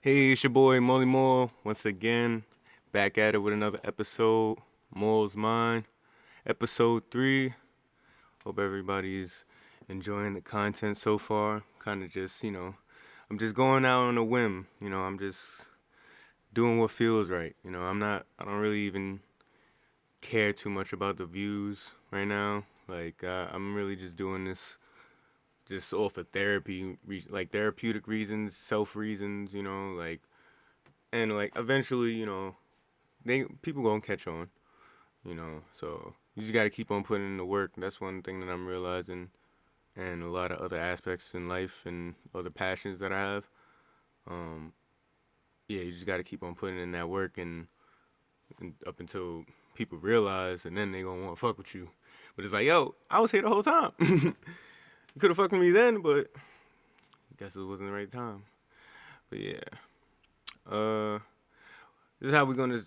Hey, it's your boy Molly Moore once again, back at it with another episode. Mole's Mine, episode 3. Hope everybody's enjoying the content so far. Kind of just, I'm just going out on a whim. I'm just doing what feels right. I don't really even care too much about the views right now. I'm really just doing this just off of like therapeutic reasons, self reasons, and like eventually, they people gonna catch on, So you just gotta keep on putting in the work. That's one thing that I'm realizing, and a lot of other aspects in life and other passions that I have. Um, yeah, you just gotta keep on putting in that work, and up until people realize, and then they gonna want to fuck with you. But it's like, yo, I was here the whole time. You could have fucked with me then, but I guess it wasn't the right time. But yeah, uh, this is how we're gonna.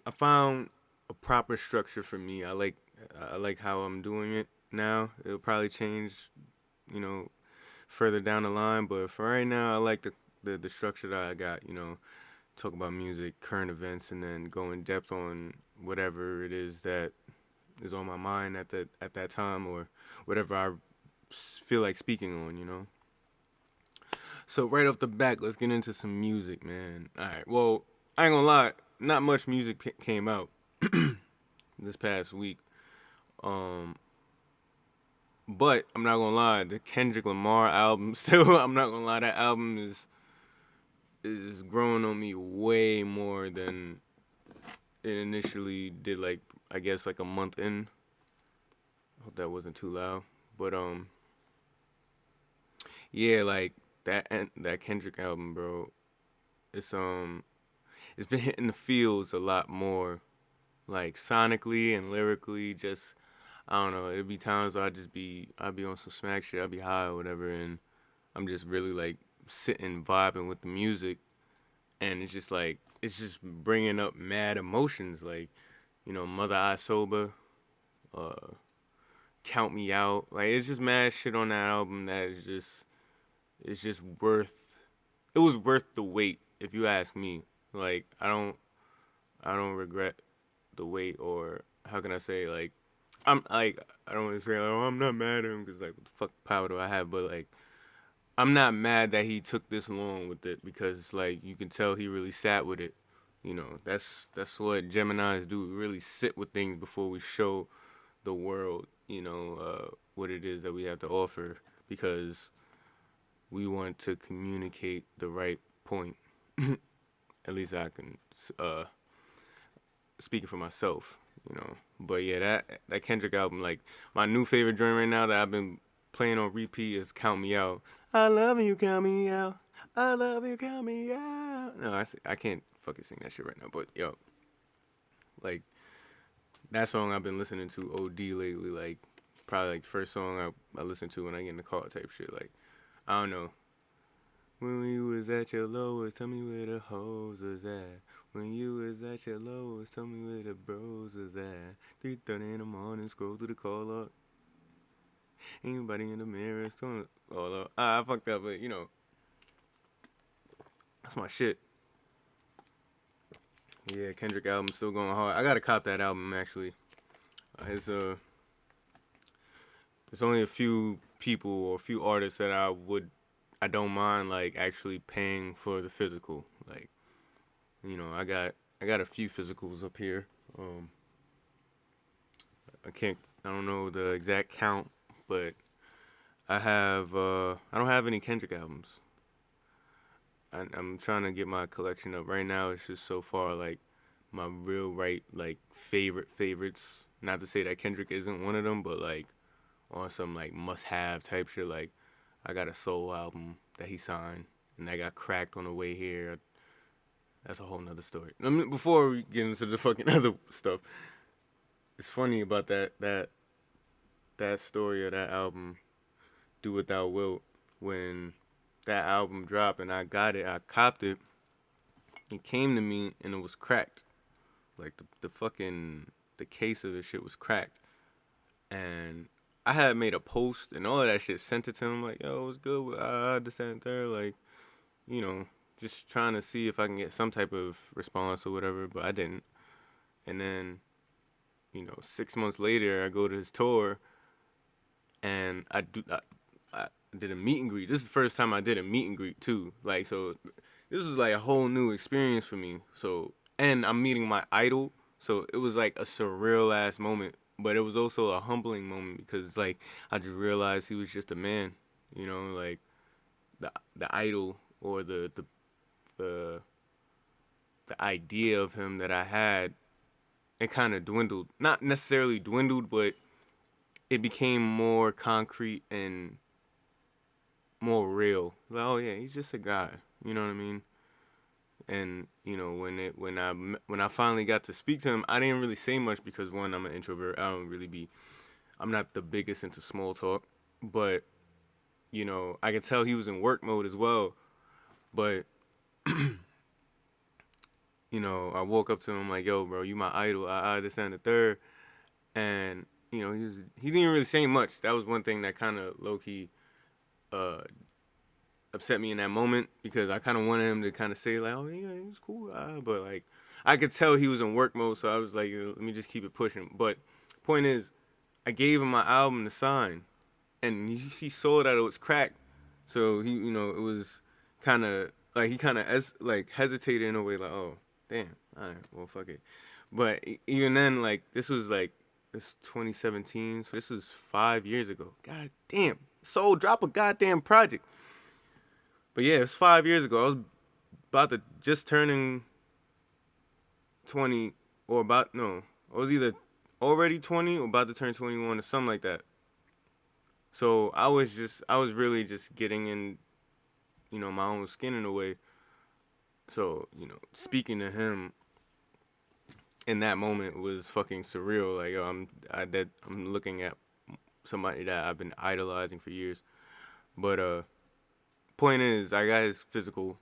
I found a proper structure for me. I like how I'm doing it now. It'll probably change, you know, further down the line. But for right now, I like the structure that I got. Talk about music, current events, and then go in depth on whatever it is that is on my mind at that time, or whatever I feel like speaking on. So right off the back, let's get into some music, man. All right. Well, I ain't gonna lie, not much music came out this past week. Um, but I'm not gonna lie, the Kendrick Lamar album still. I'm not gonna lie, that album is growing on me way more than it initially did. Like I guess like a month in. I hope that wasn't too loud. But yeah, like that Kendrick album, bro. It's it's been hitting the fields a lot more, like sonically and lyrically. Just I don't know. It'd be times where I'd be on some smack shit. I'd be high or whatever, and I'm just really like sitting vibing with the music, and it's just bringing up mad emotions, like Mother I Sober, uh, Count Me Out. Like it's just mad shit on that album that is just it's just worth. It was worth the wait, if you ask me. Like I don't regret the wait, or how can I say, like I don't want to say like, oh, I'm not mad at him because like what the fuck power do I have, but like I'm not mad that he took this long with it, because like you can tell he really sat with it. That's what Gemini's do. We really sit with things before we show the world, what it is that we have to offer, because we want to communicate the right point. At least I can uh, speak it for myself. But yeah, that Kendrick album, like my new favorite joint right now that I've been playing on repeat is "Count Me Out." I love you, count me out. I love you, count me out. No, I can't fucking sing that shit right now. But yo, like that song I've been listening to OD lately. Like probably like the first song I listen to when I get in the car type shit. Like I don't know. When you was at your lowest, tell me where the hoes was at. When you was at your lowest, tell me where the bros was at. 3:30 in the morning, scroll through the call log. Anybody in the mirror, still all up. I fucked up, but that's my shit. Yeah, Kendrick album still going hard. I gotta cop that album actually. His There's only a few people or a few artists that I don't mind like actually paying for the physical. Like I got a few physicals up here. Um, I don't know the exact count, but I don't have any Kendrick albums. I'm trying to get my collection up right now. It's just so far like my real right like favorites. Not to say that Kendrick isn't one of them, but like on some like must have type shit. Like I got a soul album that he signed, and that got cracked on the way here. That's a whole nother story. I mean, before we get into the fucking other stuff, it's funny about that story of that album, "Do What Thou Wilt." When that album dropped and I got it, I copped it. It came to me and it was cracked. Like the case of the shit was cracked, and I had made a post and all of that shit. Sent it to him like, "Yo, what's good? I understand there. Like, you know, just trying to see if I can get some type of response or whatever, but I didn't. And then, 6 months later, I go to his tour, and I did a meet and greet. This is the first time I did a meet and greet too. Like, so this was like a whole new experience for me. So, and I'm meeting my idol, so it was like a surreal ass moment, but it was also a humbling moment because like I just realized he was just a man, like the idol or the the idea of him that I had, it kind of dwindled. Not necessarily dwindled, but it became more concrete and more real. Like, oh yeah, he's just a guy. You know what I mean? And when I finally got to speak to him, I didn't really say much because one, I'm an introvert. I'm not the biggest into small talk, but I could tell he was in work mode as well. But I woke up to him like, yo, bro, you my idol. I understand the third, and he didn't really say much. That was one thing that kind of low key uh, upset me in that moment because I kind of wanted him to kind of say like, oh yeah, he was cool, but like I could tell he was in work mode, so I was like, let me just keep it pushing. But point is, I gave him my album to sign, and he saw that it was cracked, so it was kind of like he kind of like hesitated in a way, like, oh damn, all right, well fuck it. But even then, like this 2017, so this was 5 years ago. God damn, Soul, drop a goddamn project. But yeah, it's 5 years ago. I was about to just turning 20, or about, no, I was either already 20 or about to turn 21 or something like that. So I was really just getting in, my own skin in a way. So, speaking to him in that moment was fucking surreal. Like, yo, I'm looking at somebody that I've been idolizing for years. But point is, I got his physical,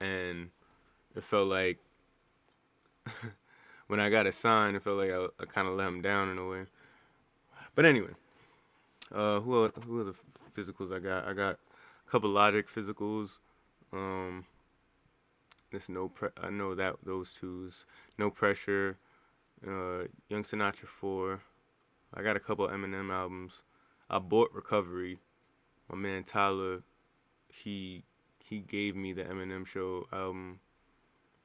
and it felt like when I got a sign, it felt like I kind of let him down in a way. But anyway, who are the physicals I got? I got a couple Logic physicals. I know that those two's No Pressure, Young Sinatra 4. I got a couple Eminem albums. I bought Recovery. My man Tyler, he gave me the Eminem Show album,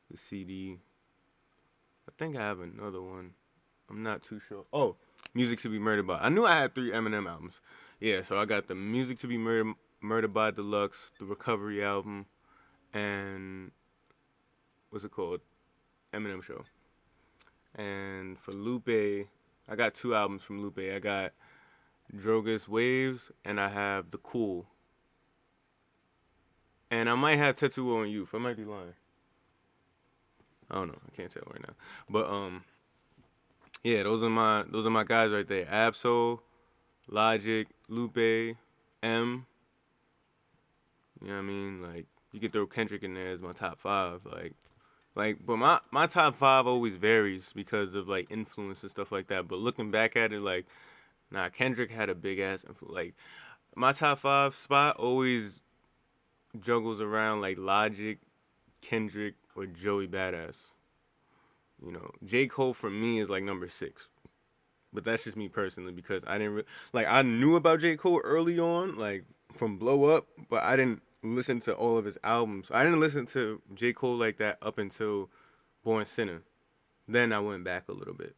the CD. I think I have another one. I'm not too sure. Oh, Music to Be Murdered By. I knew I had 3 Eminem albums. Yeah, so I got the Music to Be Murdered By Deluxe, the Recovery album, and what's it called? Eminem Show. And for Lupe, I got 2 albums from Lupe. I got Drogas Waves, and I have The Cool. And I might have Tattoo on Youth. I might be lying. I don't know. I can't tell right now. But yeah, those are my guys right there. Absol, Logic, Lupe, M. You know what I mean? Like, you could throw Kendrick in there as my top 5. But my top 5 always varies because of like influence and stuff like that. But looking back at it, like, nah, Kendrick had a big ass influence. Like, my top 5 spot always juggles around like Logic, Kendrick, or Joey Badass. J. Cole for me is like number 6. But that's just me personally because I didn't I knew about J. Cole early on, like from Blow Up, but I didn't listen to all of his albums. I didn't listen to J. Cole like that up until Born Sinner. Then I went back a little bit,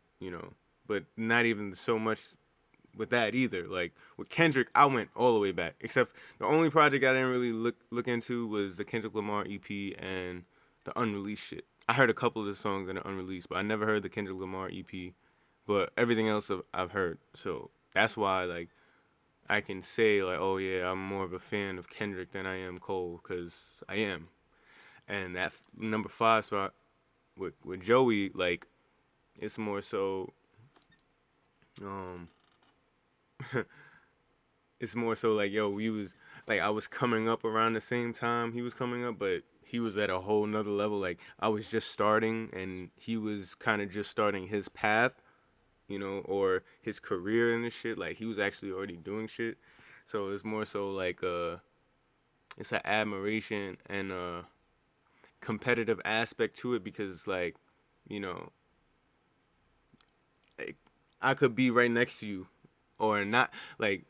but not even so much with that either. Like with Kendrick, I went all the way back. Except the only project I didn't really look into was the Kendrick Lamar EP and the unreleased shit. I heard a couple of the songs that are unreleased, but I never heard the Kendrick Lamar EP. But everything else I've heard, so that's why like I can say like, oh yeah, I'm more of a fan of Kendrick than I am Cole, because I am. And that number 5 spot with Joey, like, it's more so it's more so like, yo, we was like, I was coming up around the same time he was coming up, but he was at a whole nother level. Like, I was just starting and he was kind of just starting his path, or his career and this shit. Like, he was actually already doing shit. So it's more so like it's an admiration and competitive aspect to it because, like, you know, like, I could be right next to you, or not, like,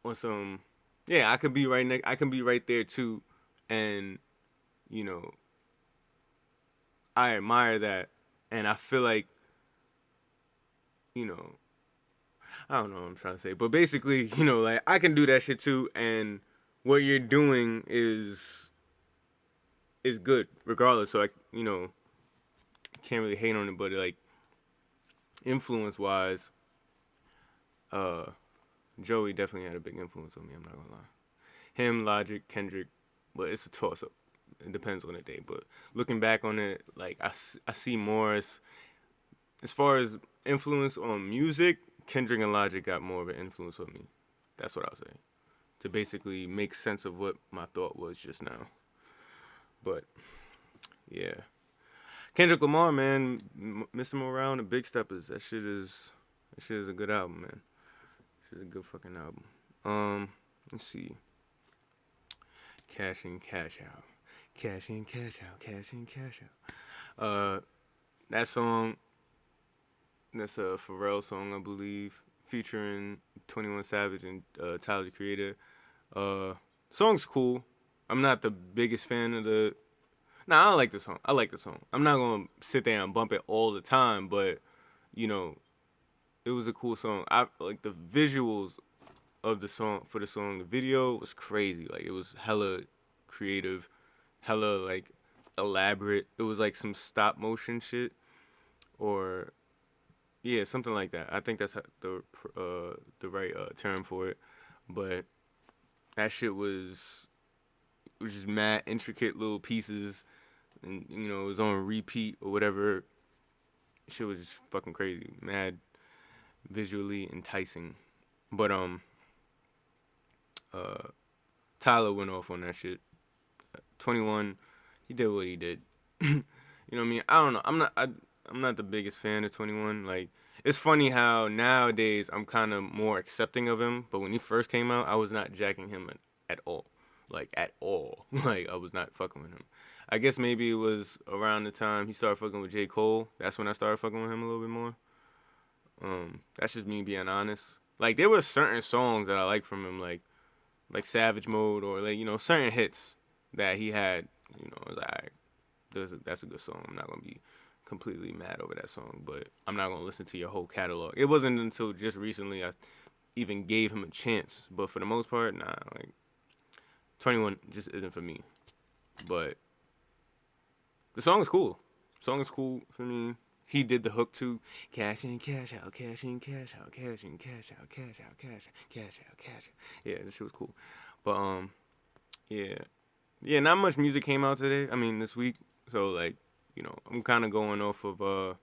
on some, yeah, I could be I can be right there too, and you know, I admire that, and I feel like, you know, I don't know what I'm trying to say, but basically, you know, like I can do that shit too, and what you're doing is good regardless. So, like, you know, can't really hate on it, but like influence wise, uh, Joey definitely had a big influence on me. I'm not gonna lie. Him, Logic, Kendrick, but it's a toss up. It depends on the day. But looking back on it, like I see more as far as influence on music. Kendrick and Logic got more of an influence on me. That's what I'll say. To basically make sense of what my thought was just now. But yeah, Kendrick Lamar, man, Mr. Morale and the Big Steppers. That shit is a good album, man. Shit is a good fucking album. Let's see. Cash in, cash out. Cash in, cash out. Cash in, cash out. That song, that's a Pharrell song, I believe, featuring 21 Savage and Tyler the Creator. Song's cool. I'm not the biggest fan of the. Nah, I like the song. I like the song. I'm not gonna sit there and bump it all the time, but you know, it was a cool song. I like the visuals of the song for the song. The video was crazy. Like, it was hella creative, hella like elaborate. It was like some stop motion shit, or yeah, something like that. I think that's the right term for it. But that shit was just mad intricate little pieces, and you know, it was on repeat or whatever. Shit was just fucking crazy, mad visually enticing. But Tyler went off on that shit. 21, he did what he did. You know what I mean? I don't know. I'm not the biggest fan of 21. Like, it's funny how nowadays I'm kind of more accepting of him, but when he first came out, I was not jacking him at all. Like, at all. Like, I was not fucking with him. I guess maybe it was around the time he started fucking with J. Cole. That's when I started fucking with him a little bit more. That's just me being honest. Like, there were certain songs that I liked from him, like Savage Mode, or like, you know, certain hits that he had. You know, I was like, all right, that's a good song. I'm not gonna be completely mad over that song, but I'm not gonna listen to your whole catalog. It wasn't until just recently I even gave him a chance. But for the most part, nah. Like, 21 just isn't for me. But the song is cool. The song is cool for me. He did the hook too. Cash in, cash out, cash in, cash out, cash in, cash out, cash out, cash out, cash out, cash out. Yeah, this shit was cool. But yeah. Yeah, not much music came out today. I mean, this week. So, like, you know, I'm kind of going off of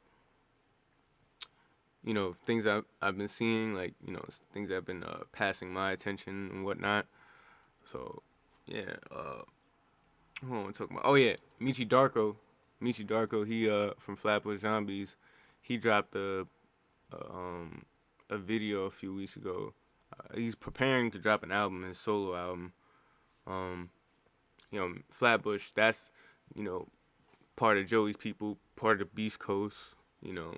you know, things I've been seeing, like, you know, things that have been passing my attention and whatnot. So, yeah, who am I talking about? Oh yeah, Michi Darko, he from Flatbush Zombies, he dropped a video a few weeks ago. He's preparing to drop an album, his solo album. You know, Flatbush, that's, you know, part of Joey's people, part of the Beast Coast, you know,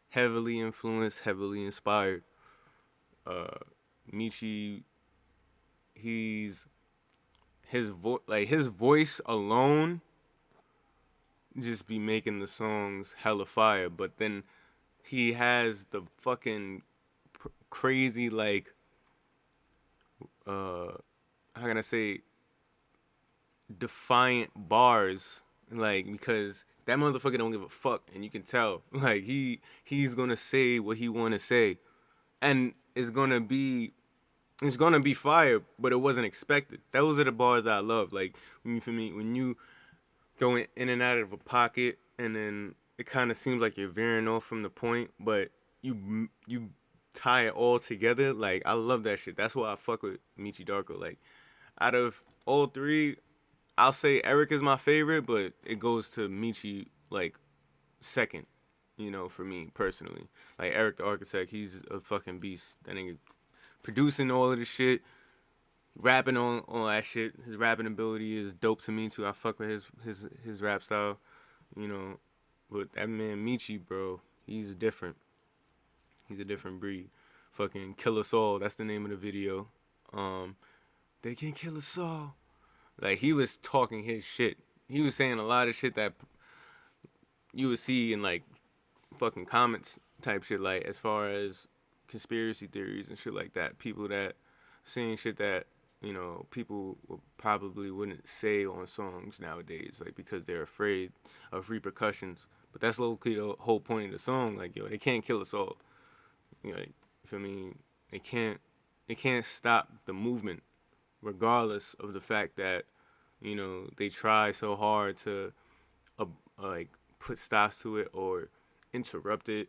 heavily influenced, heavily inspired. Michi, his voice alone just be making the songs hella fire, but then he has the fucking crazy, like, how can I say, defiant bars, like, because that motherfucker don't give a fuck, and you can tell, like, he's gonna say what he wanna say, and it's gonna be fire, but it wasn't expected. Those are the bars that I love. Like, when you go in and out of a pocket, and then it kind of seems like you're veering off from the point, but you tie it all together. Like, I love that shit. That's why I fuck with Michi Darko. Like, out of all three, I'll say Eric is my favorite, but it goes to Michi, like, second, you know, for me personally. Like, Eric the Architect, he's a fucking beast. That nigga producing all of this shit. rapping on that shit. His rapping ability is dope to me too. I fuck with his rap style, you know. But that man Michi, bro, he's different. He's a different breed. Fucking Kill Us All. That's the name of the video. They can kill us all. Like, he was talking his shit. He was saying a lot of shit that you would see in like fucking comments type shit, like as far as conspiracy theories and shit like that. People that saying shit that, you know, people probably wouldn't say on songs nowadays, like because they're afraid of repercussions. But that's locally the whole point of the song. Like, yo, they can't kill us all. You know, like, you feel me? They can't stop the movement, regardless of the fact that, you know, they try so hard to like put stops to it or interrupt it.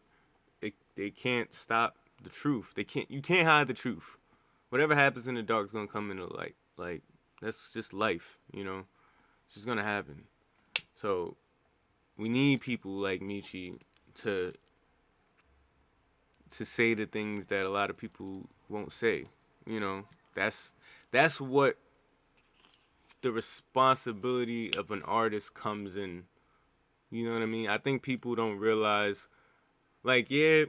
They can't stop the truth. You can't hide the truth. Whatever happens in the dark is gonna come into the light. Like, that's just life, you know. It's just gonna happen. So we need people like Michi to say the things that a lot of people won't say. You know, that's what the responsibility of an artist comes in. You know what I mean? I think people don't realize, like, yeah,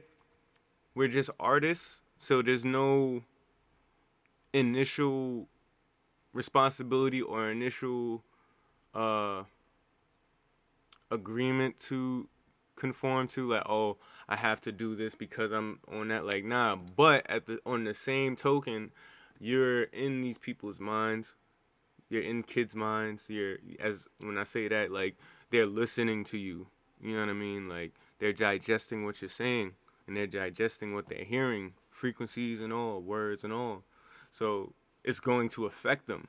we're just artists, so there's no initial responsibility or initial agreement to conform to, like, oh, I have to do this because I'm on that. Like, nah. But on the same token, you're in these people's minds. You're in kids' minds. When I say that, like, they're listening to you. You know what I mean? Like, they're digesting what you're saying, and they're digesting what they're hearing, frequencies and all, words and all. So it's going to affect them.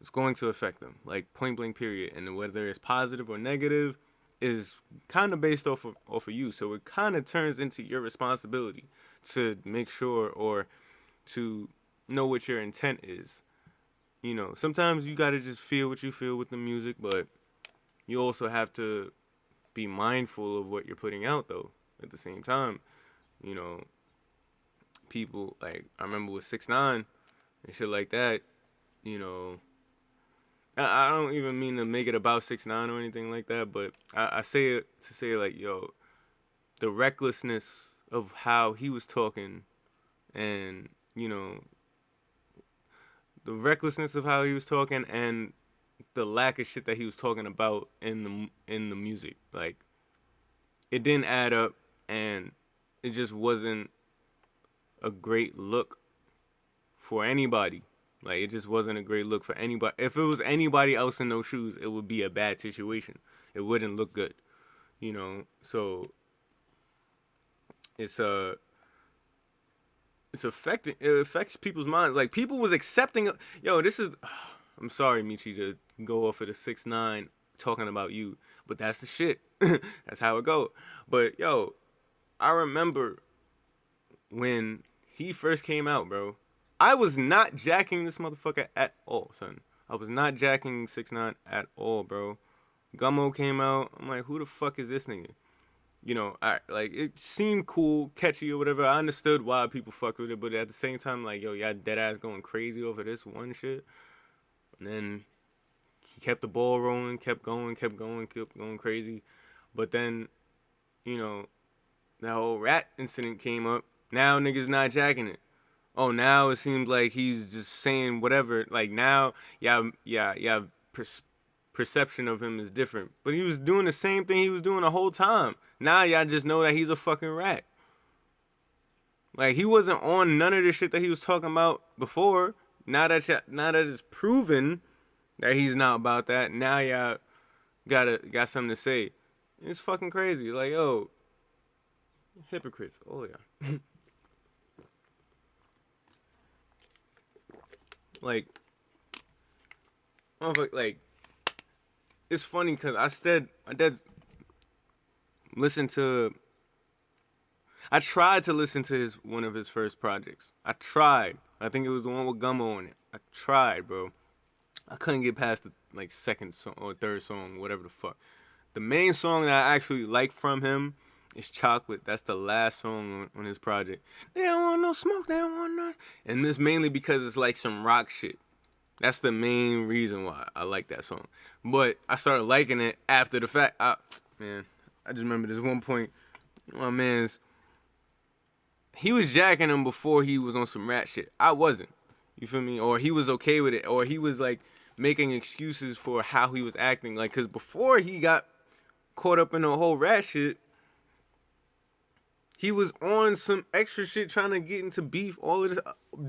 It's going to affect them, like, point blank period. And whether it's positive or negative is kind of based off of you. So it kind of turns into your responsibility to make sure or to know what your intent is. You know, sometimes you gotta just feel what you feel with the music, but you also have to be mindful of what you're putting out, though. At the same time, you know, people, like, I remember with 6ix9ine and shit like that. You know, I don't even mean to make it about 6ix9ine or anything like that, but I say it to say, like, yo, the recklessness of how he was talking, and, you know, the recklessness of how he was talking, and the lack of shit that he was talking about in the music. Like, it didn't add up, and it just wasn't a great look for anybody. Like, it just wasn't a great look for anybody. If it was anybody else in those shoes, it would be a bad situation. It wouldn't look good, you know. So it's affecting. It affects people's minds. Like, people was accepting. Yo, this is. I'm sorry, Michi, to go off of the 6ix9ine talking about you, but that's the shit. That's how it go. But yo, I remember when he first came out, bro. I was not jacking this motherfucker at all, son. I was not jacking 6ix9ine at all, bro. Gummo came out. I'm like, who the fuck is this nigga? You know, it seemed cool, catchy or whatever. I understood why people fuck with it, but at the same time, like, yo, y'all dead ass going crazy over this one shit. And then he kept the ball rolling, kept going crazy. But then, you know, that whole rat incident came up. Now niggas not jacking it. Oh, now it seems like he's just saying whatever. Like, now, perception of him is different. But he was doing the same thing he was doing the whole time. Now y'all just know that he's a fucking rat. Like, he wasn't on none of the shit that he was talking about before. Now that it's proven that he's not about that, now y'all got something to say. It's fucking crazy. Like, yo, hypocrites. Oh yeah. Like, it's funny because I tried to listen to one of his first projects. I tried. I think it was the one with Gummo on it. I tried, bro. I couldn't get past the, like, second song or third song, whatever the fuck. The main song that I actually like from him It's Chocolate. That's the last song on his project. They don't want no smoke. They don't want none. And this mainly because it's like some rock shit. That's the main reason why I like that song. But I started liking it after the fact. Man, I just remember this one point. My man's, he was jacking him before he was on some rat shit. I wasn't. You feel me? Or he was okay with it. Or he was like making excuses for how he was acting. Like, because before he got caught up in the whole rat shit, he was on some extra shit trying to get into beef, all of this,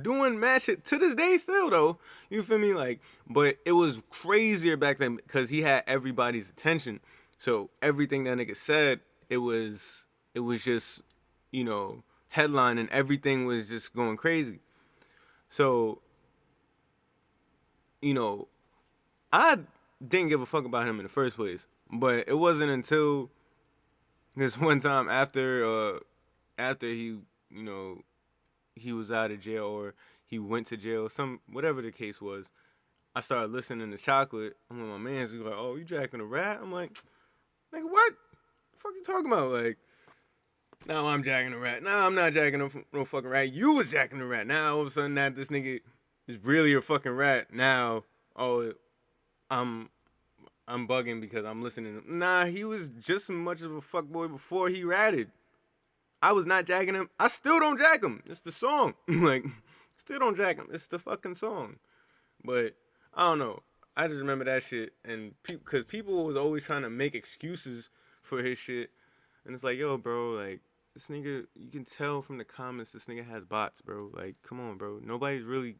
doing mad shit to this day still, though. You feel me? Like, but it was crazier back then because he had everybody's attention. So everything that nigga said, it was just, headline, and everything was just going crazy. So, I didn't give a fuck about him in the first place. But it wasn't until this one time after he, he was out of jail or he went to jail, whatever the case was, I started listening to Chocolate. I'm with my man. He's like, "Oh, you jacking a rat?" I'm like, "Nigga, what? The fuck you talking about?" Like, "No, I'm jacking a rat. No, I'm not jacking no fucking rat. You was jacking a rat. Now all of a sudden that this nigga is really a fucking rat. Now, I'm bugging because I'm listening. Nah, he was just as much of a fuckboy before he ratted. I was not jacking him. I still don't jack him. It's the song. Like, still don't jack him. It's the fucking song. But, I don't know. I just remember that shit. And because people was always trying to make excuses for his shit. And it's like, yo, bro, like, this nigga, you can tell from the comments this nigga has bots, bro. Like, come on, bro. Nobody's really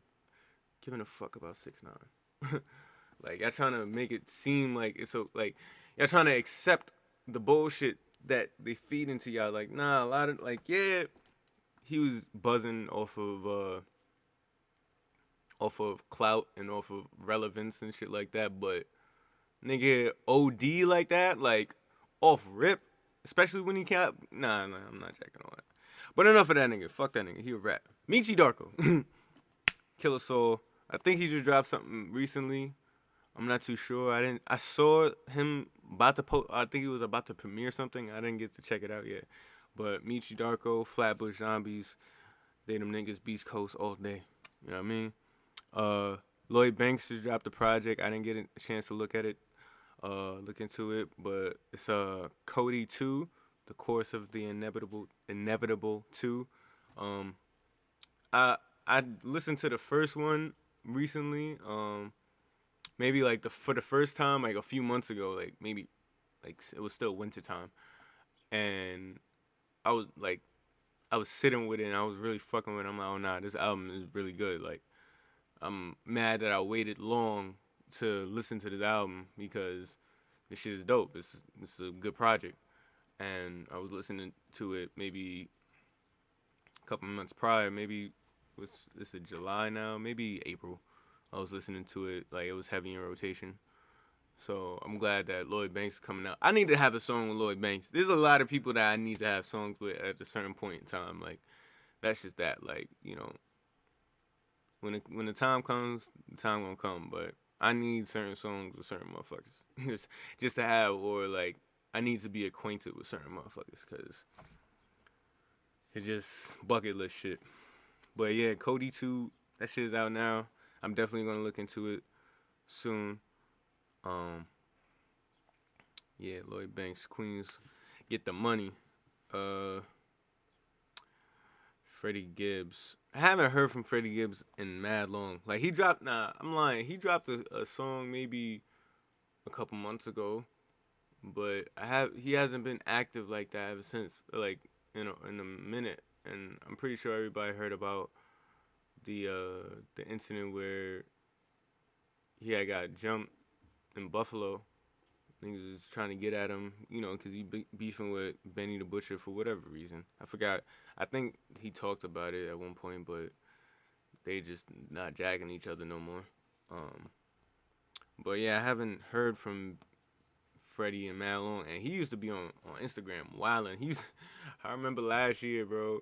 giving a fuck about 6ix9ine. Like, y'all trying to make it seem like it's so, like, y'all trying to accept the bullshit that they feed into y'all. Like, nah, a lot of, like, yeah, he was buzzing off of clout and off of relevance and shit like that, but nigga, OD like that, like, off rip, especially when he can't, nah, I'm not checking all that. But enough of that nigga. Fuck that nigga. He a rat. Michi Darko. Killer Soul. I think he just dropped something recently. I'm not too sure. I saw him about to post. I think he was about to premiere something. I didn't get to check it out yet. But Michi Darko, Flatbush Zombies, they them niggas Beast Coast all day. You know what I mean? Lloyd Banks just dropped a project. I didn't get a chance to look at it, look into it. But it's Cody 2, The Course of the Inevitable 2. I listened to the first one recently. Maybe like for the first time, like a few months ago, like maybe like it was still winter time, and I was sitting with it and I was really fucking with it. I'm like, oh nah, this album is really good. Like, I'm mad that I waited long to listen to this album because this shit is dope. It's a good project, and I was listening to it maybe a couple months prior. Maybe this is July now, maybe April. I was listening to it, like, it was heavy in rotation. So I'm glad that Lloyd Banks is coming out. I need to have a song with Lloyd Banks. There's a lot of people that I need to have songs with at a certain point in time. Like, that's just that. Like, when the time comes, the time gonna come. But I need certain songs with certain motherfuckers. just to have, or, like, I need to be acquainted with certain motherfuckers. Because it's just bucket list shit. But, yeah, Cody 2, that shit is out now. I'm definitely gonna look into it soon. Yeah, Lloyd Banks, Queens, get the money. Freddie Gibbs. I haven't heard from Freddie Gibbs in mad long. Like, he dropped. Nah, I'm lying. He dropped a song maybe a couple months ago, but he hasn't been active like that ever since. Like, in a minute, and I'm pretty sure everybody heard about the incident where he had got jumped in Buffalo. Niggas was trying to get at him, because he beefing with Benny the Butcher for whatever reason. I forgot. I think he talked about it at one point, but they just not jacking each other no more. But yeah, I haven't heard from Freddie and Maal, and he used to be on Instagram wilding. I remember last year, bro.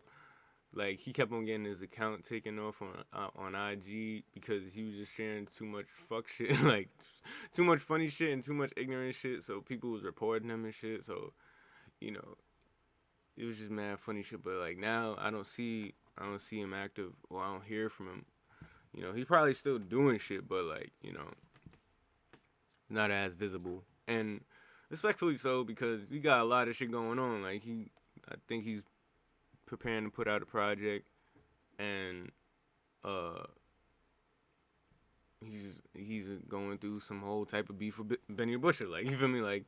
Like, he kept on getting his account taken off on IG because he was just sharing too much fuck shit, like, too much funny shit and too much ignorant shit, so people was reporting him and shit, so, it was just mad funny shit. But like now, I don't see him active, or I don't hear from him. You know, he's probably still doing shit, but like, you know, not as visible. And respectfully so, because he got a lot of shit going on. Like I think he's preparing to put out a project, and uh, he's going through some whole type of beef with Benny the Butcher. Like, you feel me? Like,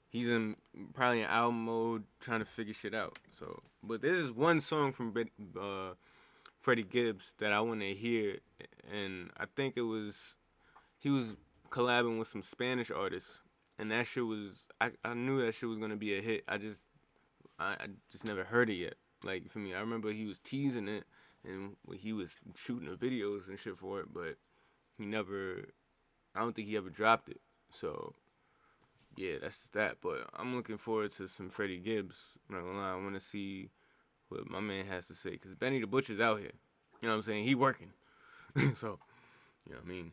he's in probably in album mode trying to figure shit out. So, but there's this one song from Freddie Gibbs that I want to hear, and I think he was collabing with some Spanish artists, and that shit was I knew that shit was gonna be a hit. I just never heard it yet. Like, for me, I remember he was teasing it, and he was shooting the videos and shit for it, but he never. I don't think he ever dropped it. So yeah, that's that. But I'm looking forward to some Freddie Gibbs. I'm not gonna lie, I want to see what my man has to say, because Benny the Butcher's out here. You know what I'm saying? He working. So, you know what I mean?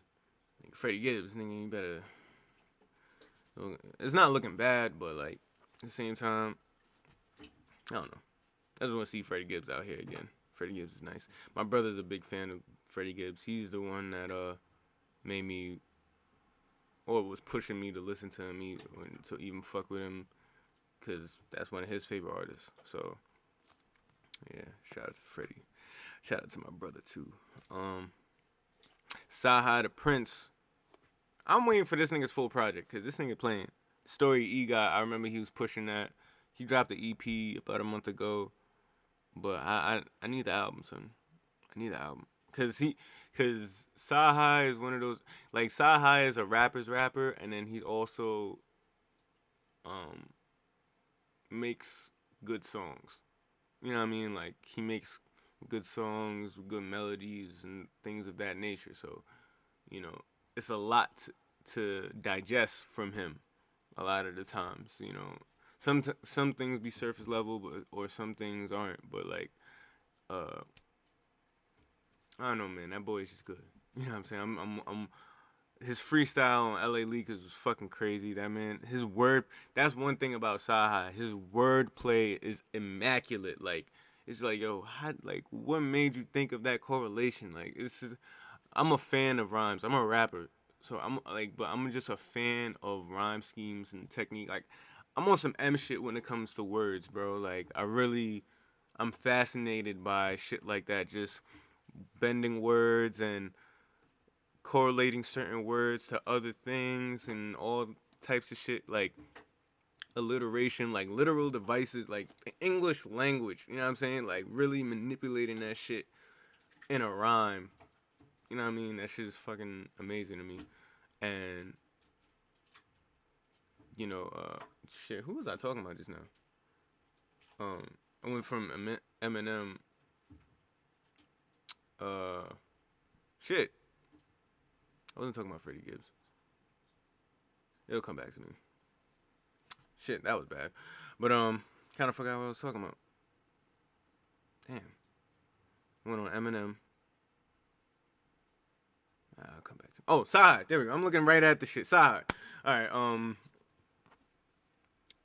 Like, Freddie Gibbs, nigga, you better. It's not looking bad, but like at the same time, I don't know. I just want to see Freddie Gibbs out here again. Freddie Gibbs is nice. My brother's a big fan of Freddie Gibbs. He's the one that made me, or was pushing me to listen to him, to even fuck with him, because that's one of his favorite artists. So yeah, shout out to Freddie. Shout out to my brother too. Saha the Prince. I'm waiting for this nigga's full project, because this nigga playing. Story E-God, I remember he was pushing that. He dropped the EP about a month ago. But I need the album, son. I need the album. Cause Saha is one of those, like, Saha is a rapper's rapper, and then he also makes good songs. You know what I mean? Like, he makes good songs, good melodies, and things of that nature. So, you know, it's a lot to digest from him a lot of the times, you know. Some things be surface level, or some things aren't. But like, I don't know, man. That boy is just good. You know what I'm saying? I'm his freestyle on LA Leakers was fucking crazy. That man, his word. That's one thing about Saha. His word play is immaculate. Like, it's like, yo, what made you think of that correlation? Like, I'm a fan of rhymes. I'm a rapper, so but I'm just a fan of rhyme schemes and technique. Like, I'm on some M shit when it comes to words, bro. Like, I'm fascinated by shit like that. Just bending words and correlating certain words to other things and all types of shit. Like, alliteration, like literal devices, like English language. You know what I'm saying? Like, really manipulating that shit in a rhyme. You know what I mean? That shit is fucking amazing to me. And, you know, shit, who was I talking about just now? I went from Eminem, shit. I wasn't talking about Freddie Gibbs. It'll come back to me. Shit, that was bad. But, kind of forgot what I was talking about. Damn. I went on Eminem. I'll come back to me. Oh, Side. There we go. I'm looking right at the shit. Side.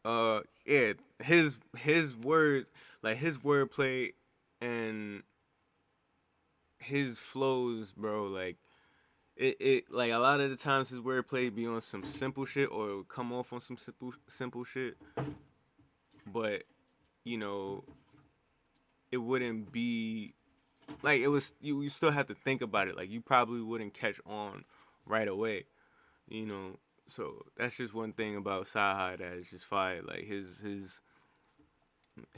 Alright, yeah, his words, like, his wordplay and his flows, bro, like, it like, a lot of the times his wordplay be on some simple shit, or it would come off on some simple shit, but, you know, it wouldn't be, like, it was, you still have to think about it, like, you probably wouldn't catch on right away, you know. So that's just one thing about Saha that is just fire. Like, his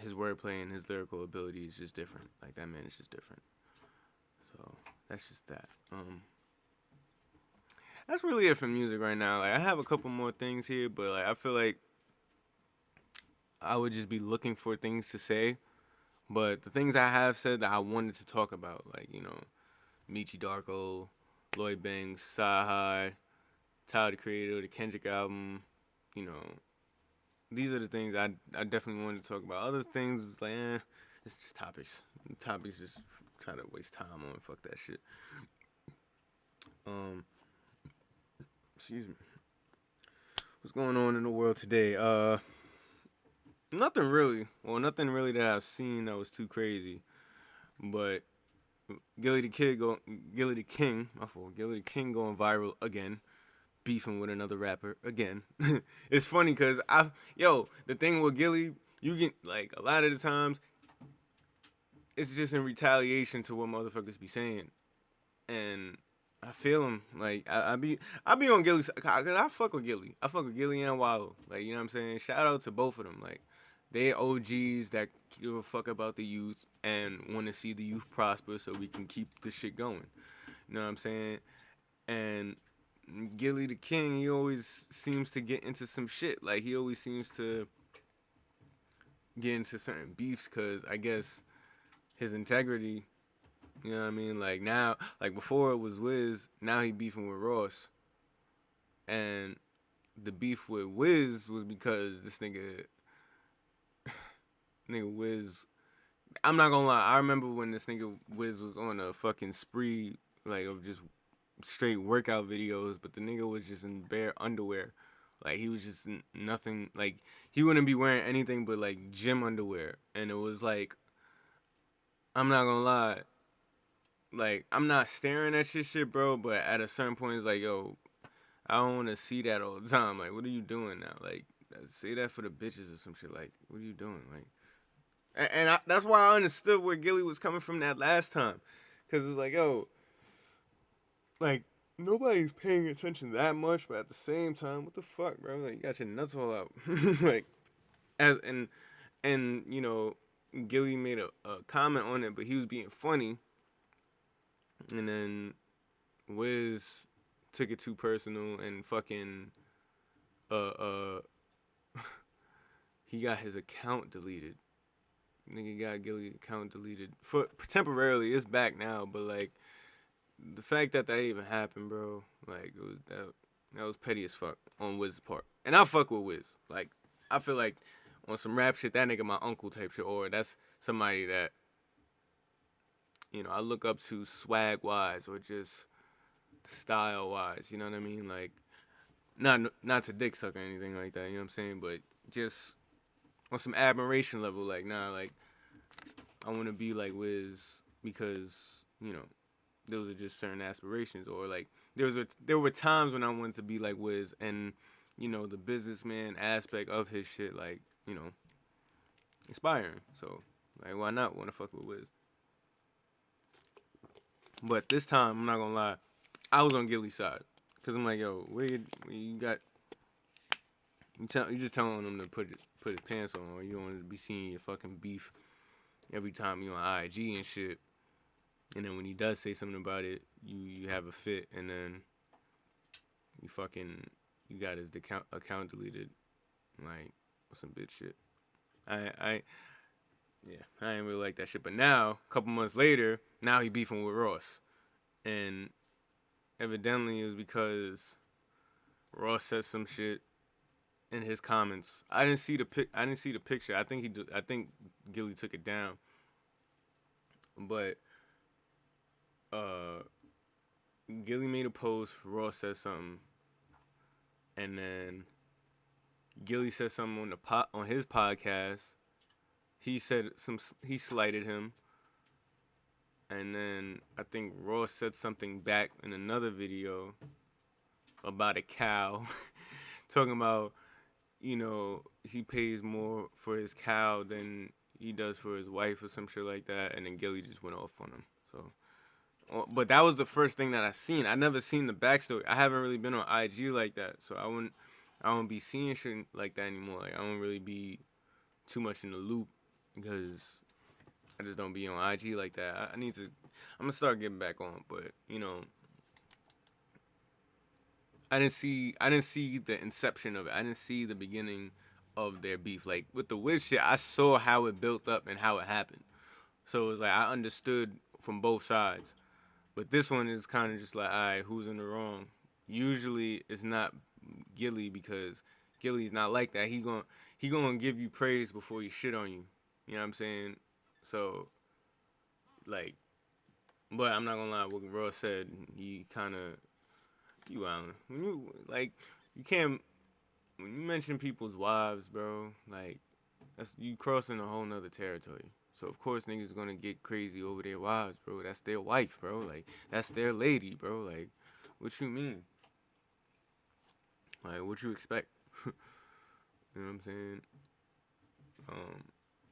wordplay and his lyrical ability is just different. Like, that man is just different. So that's just that. That's really it for music right now. Like, I have a couple more things here, but like, I feel like I would just be looking for things to say. But the things I have said that I wanted to talk about, like, you know, Michi Darko, Lloyd Banks, Saha, Tyler the Creator, the Kendrick album, you know, these are the things I definitely wanted to talk about. Other things, it's like, it's just topics. Topics just try to waste time on. Fuck that shit. Excuse me. What's going on in the world today? Nothing really. Well, nothing really that I've seen that was too crazy. But Gilly the King, my fault. Gilly the King going viral again, beefing with another rapper again. It's funny because the thing with Gilly, you get like a lot of the times, it's just in retaliation to what motherfuckers be saying, and I feel him. Like I be on Gilly's, cause I fuck with Gilly. I fuck with Gilly and Wallow. Like, you know what I'm saying. Shout out to both of them. Like, they OGs that give a fuck about the youth and want to see the youth prosper so we can keep the shit going. You know what I'm saying? And Gilly the King, he always seems to get into some shit. Like, he always seems to get into certain beefs because I guess his integrity. You know what I mean? Like, now, like before it was Wiz, now he beefing with Ross. And the beef with Wiz was because this nigga Wiz. I'm not gonna lie. I remember when this nigga Wiz was on a fucking spree, like, of just straight workout videos, but the nigga was just in bare underwear. Like, he was just nothing. Like, he wouldn't be wearing anything but like gym underwear, and it was like, I'm not gonna lie. Like, I'm not staring at shit, bro. But at a certain point, it's like, yo, I don't want to see that all the time. Like, what are you doing now? Like, say that for the bitches or some shit. Like, what are you doing? Like, that's why I understood where Gilly was coming from that last time, because it was like, yo, like, nobody's paying attention that much, but at the same time, what the fuck, bro? Like, you got your nuts all out. Like, as and you know, Gilly made a comment on it, but he was being funny, and then Wiz took it too personal and fucking uh he got his account deleted. Nigga got Gilly's account deleted for temporarily. It's back now, but like, the fact that even happened, bro, like, it was that was petty as fuck on Wiz's part. And I fuck with Wiz. Like, I feel like on some rap shit, that nigga my uncle type shit, or that's somebody that, you know, I look up to swag wise or just style wise. You know what I mean? Like, not to dick suck or anything like that. You know what I'm saying? But just on some admiration level, like, nah, like, I want to be like Wiz because, you know, those are just certain aspirations, or like there were times when I wanted to be like Wiz, and, you know, the businessman aspect of his shit, like, you know, inspiring. So, like, why not want to fuck with Wiz? But this time, I'm not gonna lie, I was on Gilly's side, cause I'm like, yo, where you got you just telling him to put his pants on, or you don't want to be seeing your fucking beef every time you on IG and shit. And then when he does say something about it, you have a fit, and then you got his account deleted, like, some bitch shit. I ain't really like that shit. But now, a couple months later, now he beefing with Ross, and evidently it was because Ross said some shit in his comments. I didn't see the picture. I think Gilly took it down, but Gilly made a post, Ross said something, and then Gilly said something on his podcast. He slighted him, and then I think Ross said something back in another video about a cow, talking about, you know, he pays more for his cow than he does for his wife or some shit like that, and then Gilly just went off on him. So. But that was the first thing that I seen. I never seen the backstory. I haven't really been on IG like that, so I wouldn't be seeing shit like that anymore. Like, I don't really be too much in the loop because I just don't be on IG like that. I'm gonna start getting back on, but, you know, I didn't see the inception of it. I didn't see the beginning of their beef. Like, with the Wiz shit, I saw how it built up and how it happened. So it was like, I understood from both sides. But this one is kind of just like, all right, who's in the wrong? Usually it's not Gilly, because Gilly's not like that. He gonna give you praise before he shit on you. You know what I'm saying? So, like, but I'm not gonna lie, what Ross said, he kind of, you out. When you, like, you can't, when you mention people's wives, bro, like, That's you crossing a whole nother territory. So of course niggas gonna get crazy over their wives, bro. That's their wife, bro. Like that's their lady, bro. Like, what you mean? Like, what you expect? You know what I'm saying?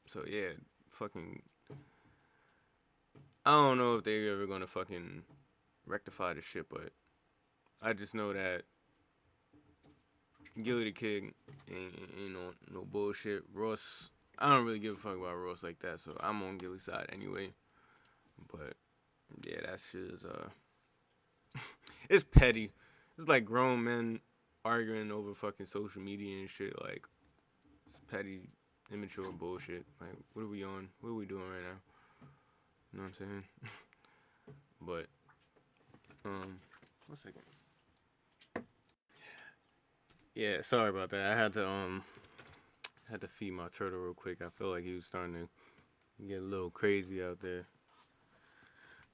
So yeah, fucking. I don't know if they ever gonna fucking rectify the shit, but I just know that Gilly the Kid ain't no bullshit. Ross, I don't really give a fuck about Ross like that, so I'm on Gilly's side anyway. But yeah, that shit is it's petty. It's like grown men arguing over fucking social media and shit. Like it's petty, immature bullshit. Like what are we on? What are we doing right now? You know what I'm saying? But 1 second. Yeah, sorry about that. I had to feed my turtle real quick. I feel like he was starting to get a little crazy out there.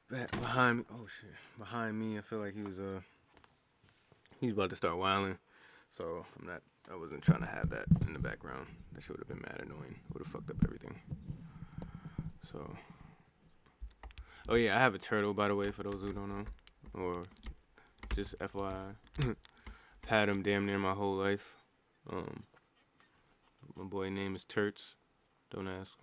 Back behind me, oh shit, behind me, I feel like he's about to start wilding. So I wasn't trying to have that in the background. That shit would have been mad annoying. Would have fucked up everything. So, oh yeah, I have a turtle, by the way, for those who don't know, or just FYI. Had him damn near my whole life. My boy name is Turts. Don't ask.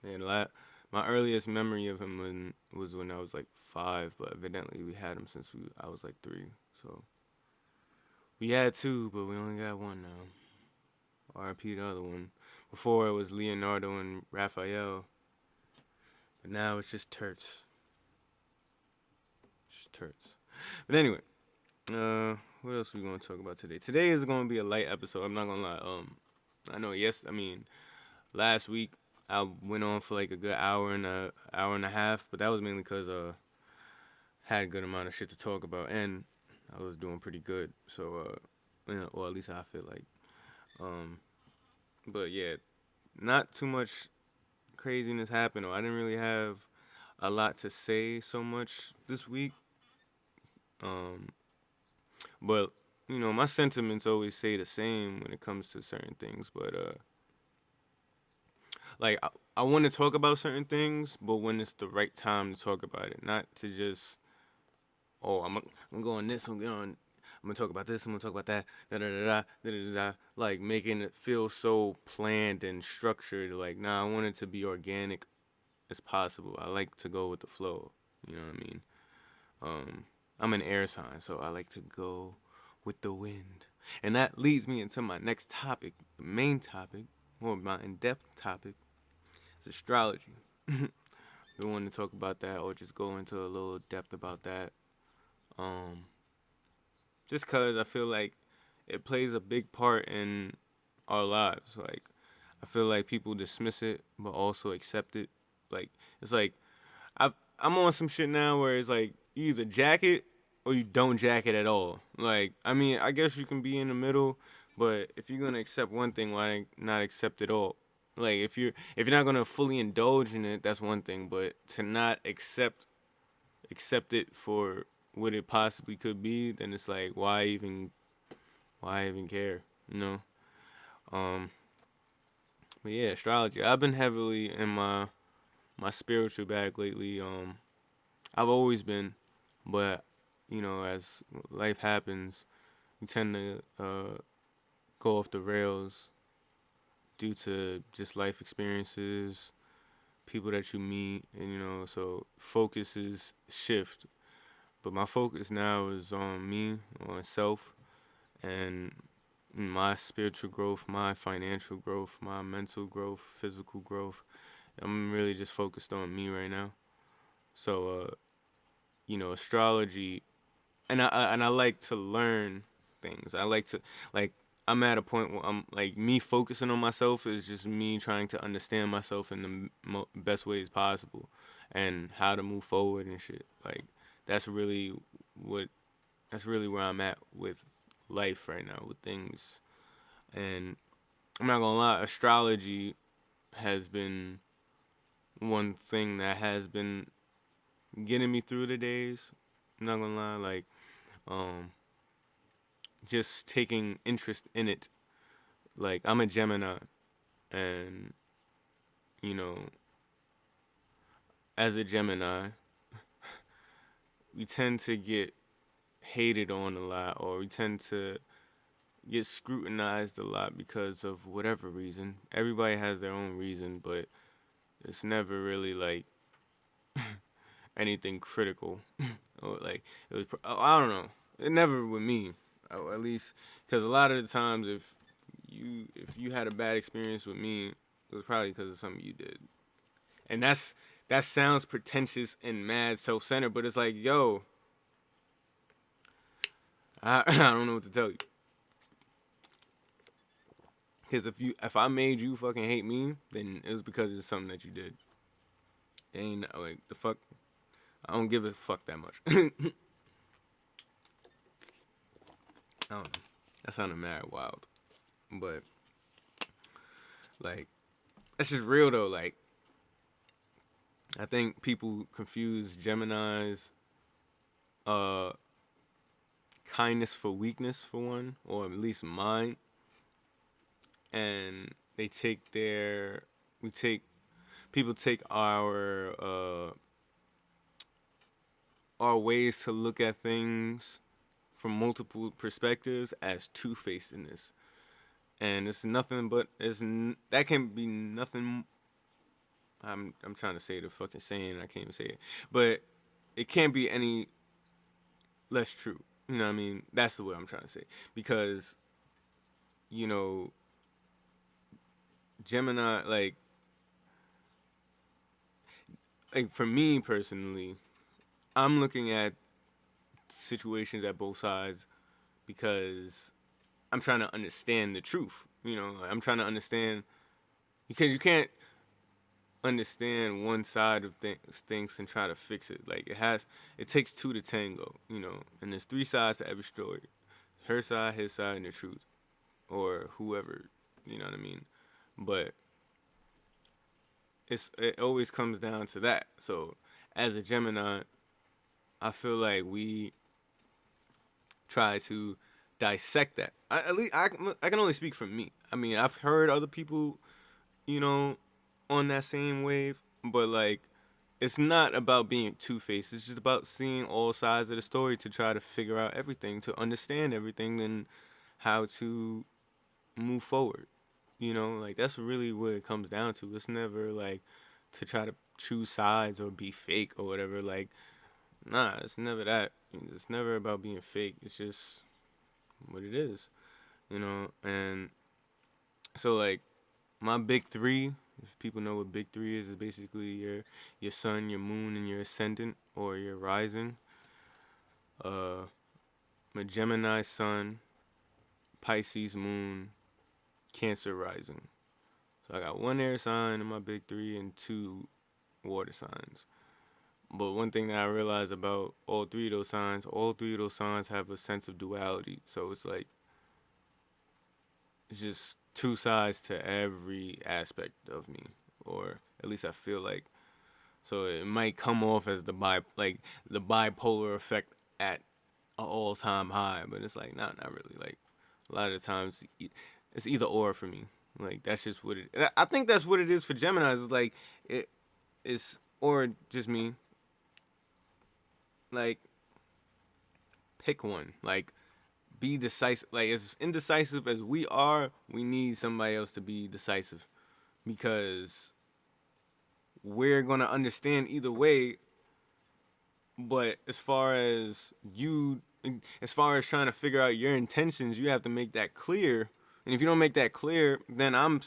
And my earliest memory of him was when I was like 5, but evidently we had him since I was like 3. So we had 2, but we only got 1 now. RIP the other one. Before it was Leonardo and Raphael, but now it's just Turts. Just Turts. But anyway, what else are we gonna talk about today? Today is gonna be a light episode. I'm not gonna lie. I know. Last week I went on for like a good hour and a half, but that was mainly because had a good amount of shit to talk about, and I was doing pretty good. So or at least I feel like. But yeah, not too much craziness happened, or I didn't really have a lot to say so much this week. But my sentiments always stay the same when it comes to certain things. But like I want to talk about certain things, but when it's the right time to talk about it, not to just I'm going this, I'm gonna talk about this, I'm gonna talk about that, da da da da da da da, like making it feel so planned and structured. Like nah, I want it to be organic as possible. I like to go with the flow. You know what I mean? I'm an air sign, so I like to go with the wind. And that leads me into my next topic, the main topic, or my in-depth topic, is astrology. We want to talk about that or just go into a little depth about that. Just because I feel like it plays a big part in our lives. Like, I feel like people dismiss it, but also accept it. Like, it's like, I'm on some shit now where it's like, you either jack it or you don't jack it at all. Like, I mean, I guess you can be in the middle, but if you're gonna accept one thing, why not accept it all? Like, if you're not gonna fully indulge in it, that's one thing. But to not accept it for what it possibly could be, then it's like, why even care? You know. But yeah, astrology. I've been heavily in my spiritual bag lately. I've always been, but as life happens, you tend to go off the rails due to just life experiences, people that you meet, and so focuses shift. But my focus now is on me, on self, and my spiritual growth, my financial growth, my mental growth, physical growth. I'm really just focused on me right now. So, astrology, and I like to learn things. I like to like. I'm at a point where I'm like me focusing on myself is just me trying to understand myself in the best ways possible, and how to move forward and shit. Like that's really what that's really where I'm at with life right now with things. And I'm not gonna lie, astrology has been one thing that has been getting me through the days. I'm not gonna lie, just taking interest in it like I'm a Gemini, and you know, as a Gemini, we tend to get hated on a lot, or we tend to get scrutinized a lot because of whatever reason. Everybody has their own reason, but it's never really like anything critical. Or like it was, I don't know. It never with me, at least, because a lot of the times if you had a bad experience with me, it was probably because of something you did, and that sounds pretentious and mad self-centered, but it's like, yo, I don't know what to tell you. Because if I made you fucking hate me, then it was because of something that you did. It ain't like the fuck. I don't give a fuck that much. I don't know. That sounded mad wild, but like that's just real though. Like I think people confuse Gemini's kindness for weakness for one, or at least mine, and they take their we take people take our ways to look at things from multiple perspectives as two-facedness, and it's nothing but that can be nothing. I'm trying to say the fucking saying, I can't even say it, but it can't be any less true. You know what I mean? That's the way I'm trying to say, because you know Gemini, like for me personally, I'm looking at situations at both sides because I'm trying to understand the truth. You know, I'm trying to understand, because you can't understand one side of things and try to fix it. Like it takes two to tango. You know, and there's three sides to every story: her side, his side, and the truth, or whoever. You know what I mean? But it always comes down to that. So as a Gemini, I feel like we try to dissect that. At least I can only speak for me. I mean, I've heard other people, you know, on that same wave, but like it's not about being two-faced. It's just about seeing all sides of the story to try to figure out everything, to understand everything, and how to move forward. You know, like that's really what it comes down to. It's never like to try to choose sides or be fake or whatever. Like, nah, it's never that. It's never about being fake. It's just what it is, you know. And so like my big three, if people know what big three is basically your sun, your moon, and your ascendant or your rising. My Gemini sun, Pisces moon, Cancer rising. So I got one air sign in my big three and two water signs. But one thing that I realized about all three of those signs have a sense of duality. So it's like it's just two sides to every aspect of me, or at least I feel like. So it might come off as the bipolar effect at an all-time high, but it's like not really. Like a lot of the times it's either or for me. Like that's just what it. I think that's what it is for Geminis. It's like it's or just me. Like pick one. Like be decisive. Like as indecisive as we are, we need somebody else to be decisive, because we're gonna understand either way. But as far as trying to figure out your intentions, you have to make that clear. And if you don't make that clear, then I'm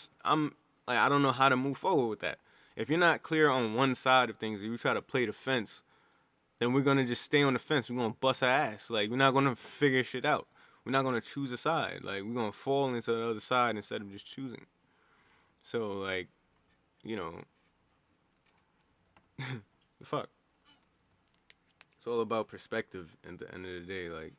like I don't know how to move forward with that. If you're not clear on one side of things, if you try to play the fence, then we're gonna just stay on the fence. We're gonna bust our ass. Like we're not gonna figure shit out. We're not gonna choose a side. Like we're gonna fall into the other side instead of just choosing. So like, you know, the fuck. It's all about perspective at the end of the day. Like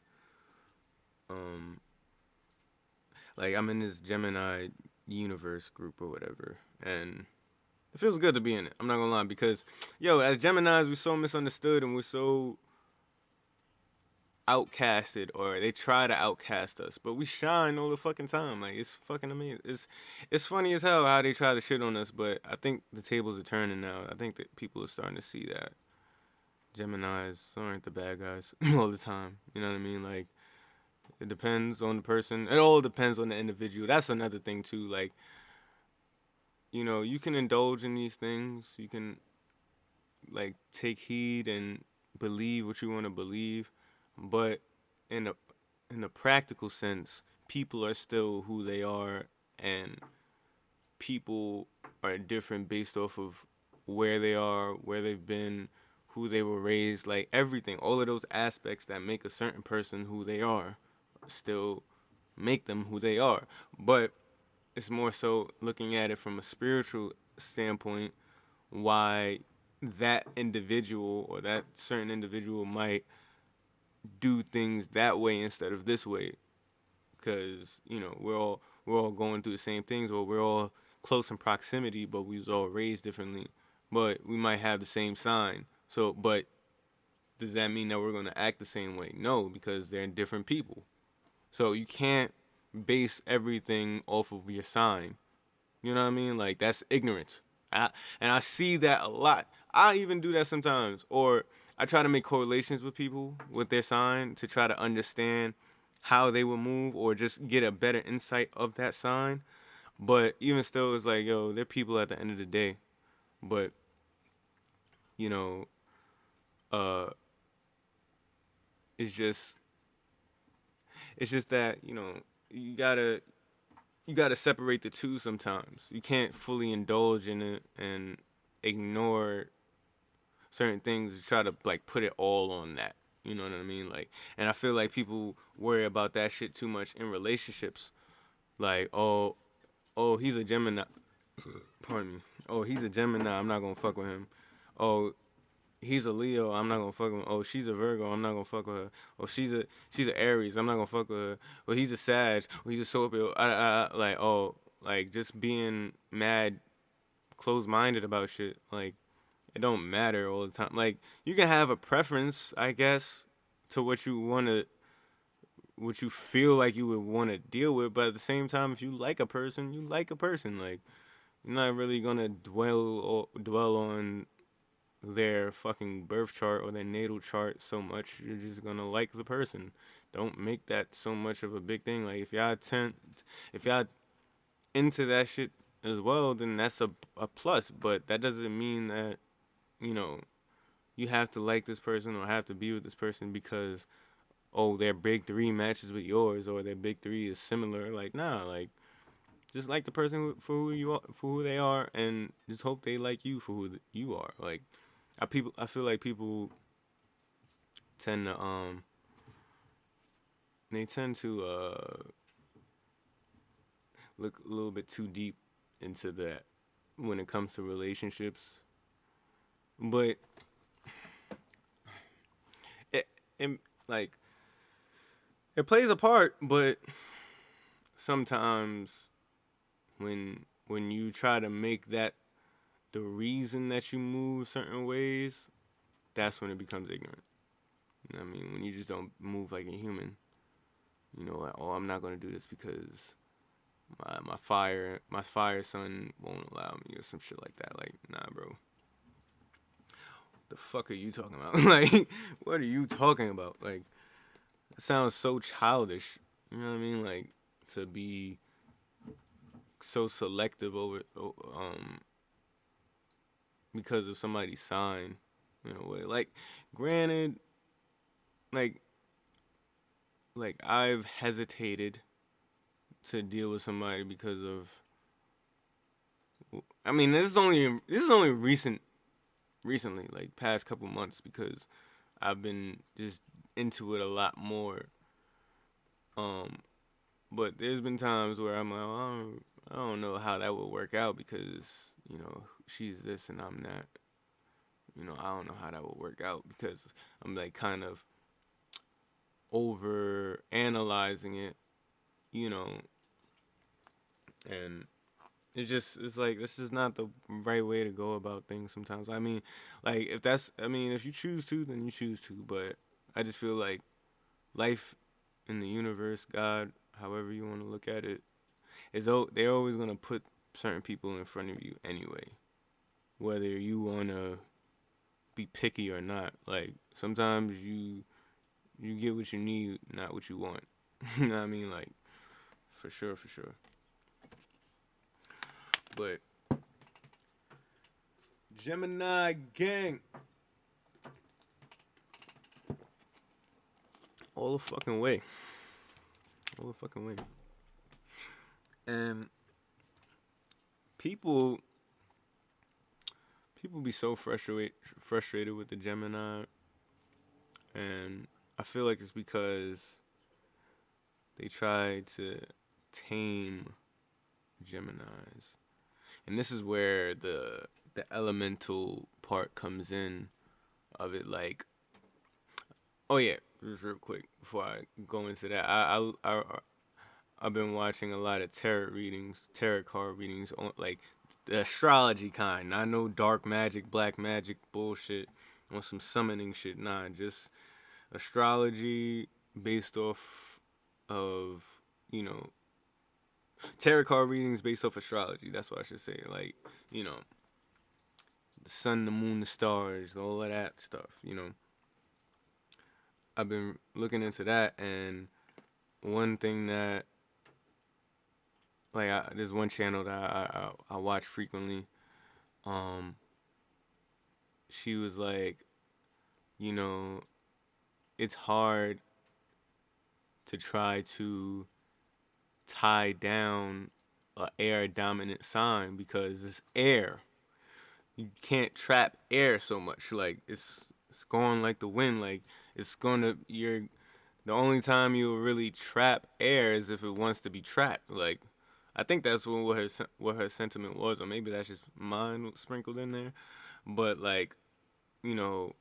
I'm in this Gemini universe group or whatever, and it feels good to be in it. I'm not gonna lie, because, yo, as Geminis, we're so misunderstood, and outcasted, or they try to outcast us, but we shine all the fucking time. Like, it's fucking amazing. It's funny as hell how they try to shit on us, but I think the tables are turning now. I think that people are starting to see that Geminis aren't the bad guys all the time. You know what I mean? Like, it depends on the person. It all depends on the individual. That's another thing too. Like, you can indulge in these things. You can, like, take heed and believe what you want to believe, but in a practical sense, people are still who they are, and people are different based off of where they are, where they've been, who they were raised, like everything, all of those aspects that make a certain person who they are still make them who they are. But it's more so looking at it from a spiritual standpoint, why that individual or that certain individual might do things that way instead of this way, because we're all going through the same things, or we're all close in proximity, but we was all raised differently, but we might have the same sign. So, but does that mean that we're going to act the same way? No, because they're different people. So you can't base everything off of your sign. You know what I mean? Like, that's ignorance. And I see that a lot. I even do that sometimes. Or I try to make correlations with people with their sign to try to understand how they will move, or just get a better insight of that sign. But even still, it's like, yo, they're people at the end of the day. But, you know, uh, it's just that, you gotta separate the two sometimes. You can't fully indulge in it and ignore certain things to try to, like, put it all on that. You know what I mean? Like, and I feel like people worry about that shit too much in relationships. Like, oh, he's a Gemini. Pardon me. Oh, he's a Gemini. I'm not gonna fuck with him. Oh, he's a Leo. I'm not gonna fuck with him. Oh, she's a Virgo. I'm not gonna fuck with her. Oh, she's a Aries. I'm not gonna fuck with her. Oh, he's a Sag. Oh, he's a Scorpio. Like, just being mad, closed-minded about shit. Like, it don't matter all the time. Like, you can have a preference, I guess, to what you feel like you would want to deal with, but at the same time, if you like a person, you like a person. Like, you're not really gonna dwell on their fucking birth chart or their natal chart so much. You're just gonna like the person. Don't make that so much of a big thing. Like, if y'all into that shit as well, then that's a plus. But that doesn't mean that, you know, you have to like this person or have to be with this person because, oh, their big three matches with yours, or their big three is similar. Like, nah, like, just like the person for who you are, for who they are, and just hope they like you for who you are. Like, I feel like people tend to look a little bit too deep into that when it comes to relationships, but it like, it plays a part. But sometimes when you try to make that the reason that you move certain ways, that's when it becomes ignorant. You know what I mean? When you just don't move like a human. Like, oh, I'm not gonna do this because my fire son won't allow me, or some shit like that. Like, nah, bro. The fuck are you talking about? Like, what are you talking about? Like, it sounds so childish. You know what I mean? Like, to be so selective over because of somebody's sign, in a way. Like, granted, like I've hesitated to deal with somebody because of, I mean, this is only recently, like, past couple months, because I've been just into it a lot more. But there's been times where I'm like, oh, I don't know how that would work out, because, she's this and I'm that. I don't know how that would work out, because I'm, like, kind of over analyzing it, and it's like, this is not the right way to go about things sometimes. I mean, like, if you choose to, then you choose to, but I just feel like life in the universe, God, however you want to look at it, they're always gonna put certain people in front of you anyway, whether you wanna be picky or not. Like sometimes you get what you need, not what you want. You know what I mean? Like for sure, for sure. But Gemini gang, all the fucking way, all the fucking way. And people be so frustrated with the Gemini, and I feel like it's because they try to tame Geminis, and this is where the elemental part comes in of it. Like, oh yeah, just real quick before I go into that, I've been watching a lot of tarot card readings on like the astrology kind. Not no dark magic, black magic bullshit on some summoning shit. Nah, just astrology based off of, you know, tarot card readings based off astrology. That's what I should say. Like, you know, the sun, the moon, the stars, all of that stuff, you know. I've been looking into that, and one thing that, like, there's one channel that I watch frequently. She was like, you know, it's hard to try to tie down a air dominant sign because it's air. You can't trap air so much. Like it's going like the wind. Like it's gonna the only time you'll really trap air is if it wants to be trapped. Like I think that's what her sentiment was, or maybe that's just mine sprinkled in there. But like, you know,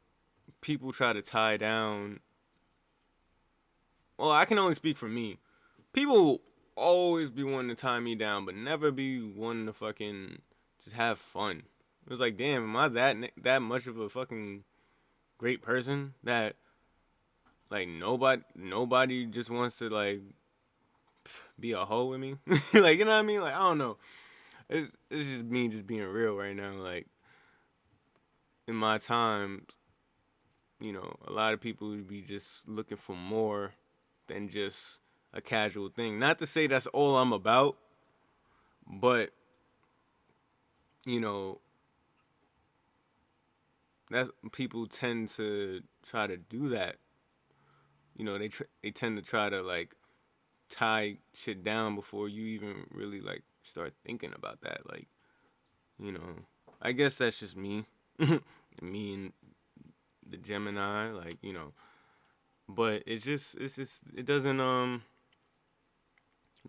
people try to tie down. Well, I can only speak for me. People will always be wanting to tie me down, but never be wanting to fucking just have fun. It was like, damn, am I that much of a fucking great person that like nobody just wants to like be a hoe with me? Like, you know what I mean? Like, I don't know. It's just me just being real right now. Like, in my time, you know, a lot of people would be just looking for more than just a casual thing. Not to say that's all I'm about, but, you know, that's people tend to try to do that. You know, they tend to try to like tie shit down before you even really like start thinking about that. Like, you know, I guess that's just me, me and the Gemini. Like, you know, but it doesn't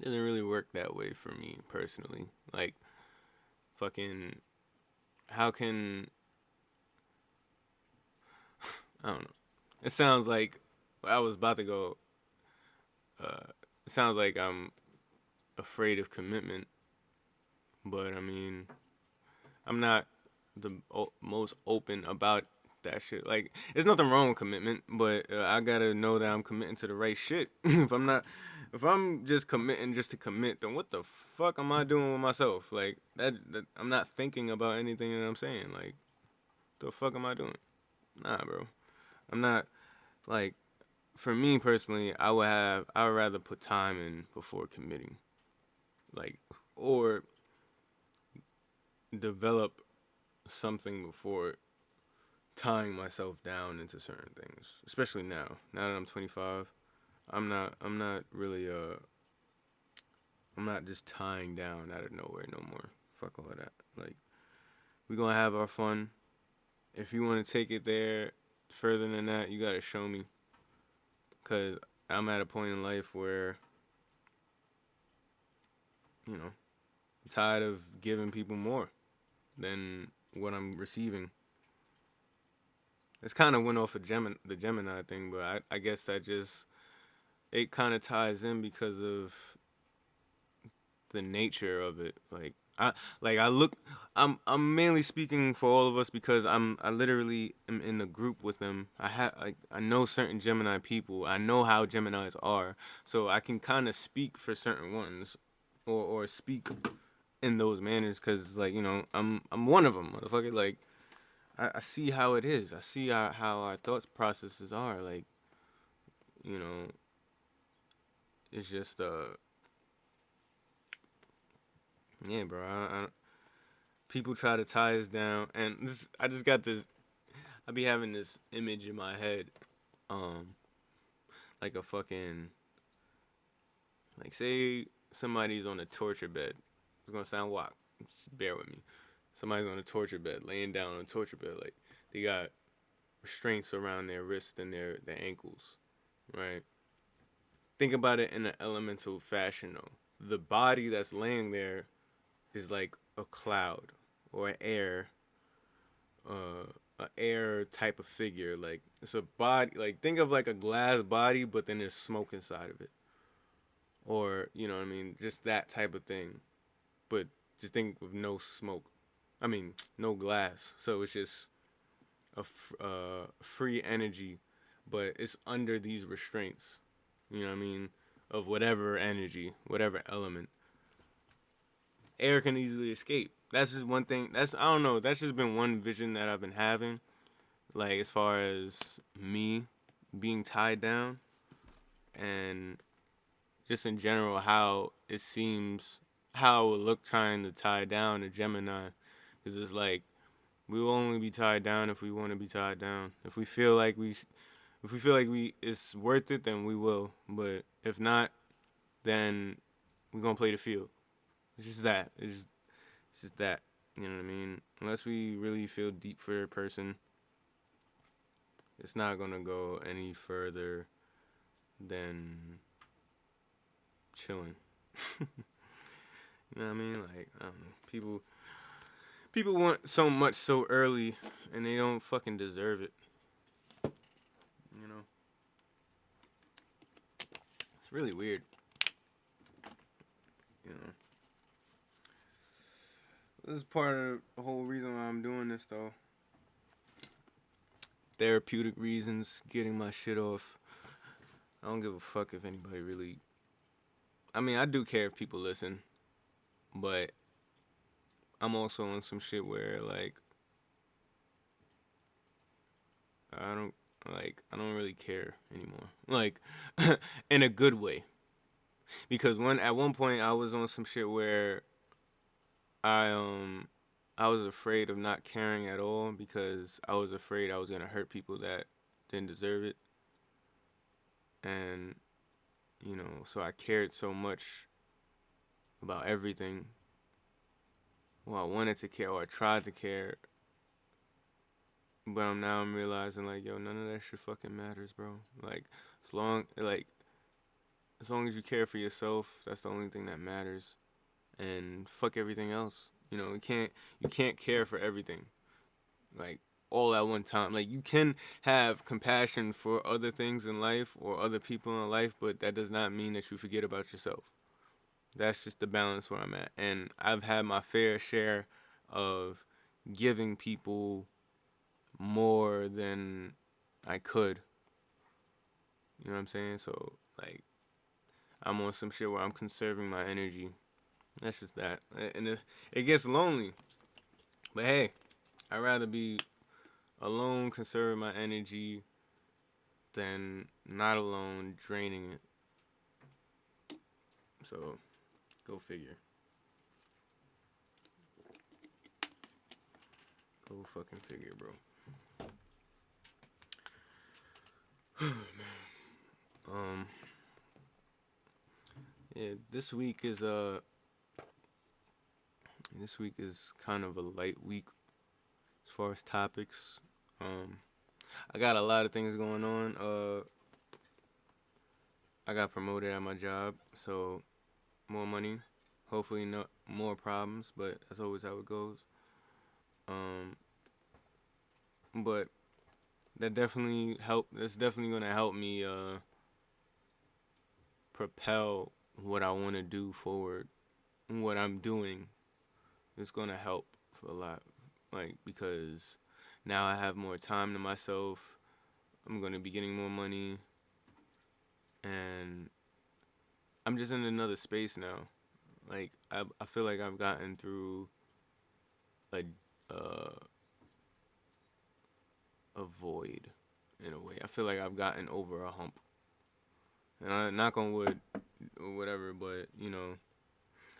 really work that way for me personally. Like, fucking, how can I don't know. It sounds like I was about to go. It sounds like I'm afraid of commitment, but I mean, I'm not the most open about that shit. Like, there's nothing wrong with commitment, but I gotta know that I'm committing to the right shit. If I'm just committing just to commit, then what the fuck am I doing with myself? Like that I'm not thinking about anything that I'm saying. Like, the fuck am I doing? Nah, bro. I'm not like for me personally, I would rather put time in before committing. Like or develop something before tying myself down into certain things. Especially now. Now that I'm 25, I'm not really I'm not just tying down out of nowhere no more. Fuck all of that. Like we gonna have our fun. If you want to take it there further than that, you gotta show me. Cause I'm at a point in life where, you know, I'm tired of giving people more than what I'm receiving. It's kind of went off of the Gemini thing, but I guess that just it kind of ties in because of the nature of it. Like I like I look. I'm mainly speaking for all of us because I literally am in a group with them. I know certain Gemini people. I know how Geminis are, so I can kind of speak for certain ones, or speak in those manners because like I'm one of them, motherfucker. Like I see how it is. I see how our thoughts processes are. Like you know, it's just yeah, bro. People try to tie us down, and this I just got this. I be having this image in my head, um, like a fucking like say somebody's on a torture bed. It's gonna sound wild. Just bear with me. Somebody's on a torture bed, laying down on a torture bed, like they got restraints around their wrists and their ankles, right? Think about it in an elemental fashion, though. The body that's laying there is like a cloud or an air, a air type of figure. Like it's a body. Like think of like a glass body, but then there's smoke inside of it, or you know what I mean, just that type of thing. But just think of no smoke. I mean, no glass. So it's just free energy, but it's under these restraints. You know what I mean? Of whatever energy, whatever element. Air can easily escape. That's just one thing. I don't know. That's just been one vision that I've been having. Like as far as me being tied down, and just in general how it seems how it would look trying to tie down a Gemini, because it's like we will only be tied down if we want to be tied down. If we feel like we it's worth it, then we will. But if not, then we're gonna play the field. It's just that. It's just that. You know what I mean? Unless we really feel deep for a person, it's not gonna go any further than chilling. You know what I mean? Like I don't know. People want so much so early, and they don't fucking deserve it. You know? It's really weird. You know? This is part of the whole reason why I'm doing this, though. Therapeutic reasons, getting my shit off. I don't give a fuck if anybody really. I mean, I do care if people listen, but I'm also on some shit where like I don't I don't really care anymore. Like in a good way. Because at one point I was on some shit where I I was afraid of not caring at all because I was afraid I was gonna hurt people that didn't deserve it. And so I cared so much about everything. Well, I wanted to care or I tried to care, but I'm realizing like, yo, none of that shit fucking matters, bro. Like as long as you care for yourself, that's the only thing that matters. And fuck everything else. You can't care for everything. Like all at one time. Like you can have compassion for other things in life or other people in life, but that does not mean that you forget about yourself. That's just the balance where I'm at. And I've had my fair share of giving people more than I could. You know what I'm saying? So like I'm on some shit where I'm conserving my energy. That's just that. And it gets lonely. But hey, I'd rather be alone conserving my energy than not alone draining it. So, go figure. Go fucking figure, bro. Yeah, this week is kind of a light week as far as topics. I got a lot of things going on. I got promoted at my job, so more money. Hopefully, no more problems, but that's always how it goes. Um, but That's definitely gonna help me propel what I want to do forward, what I'm doing. it's gonna help a lot, like because now I have more time to myself. I'm gonna be getting more money, and I'm just in another space now. Like I feel like I've gotten through a uh, a void in a way. I feel like I've gotten over a hump, and I knock on wood or whatever. But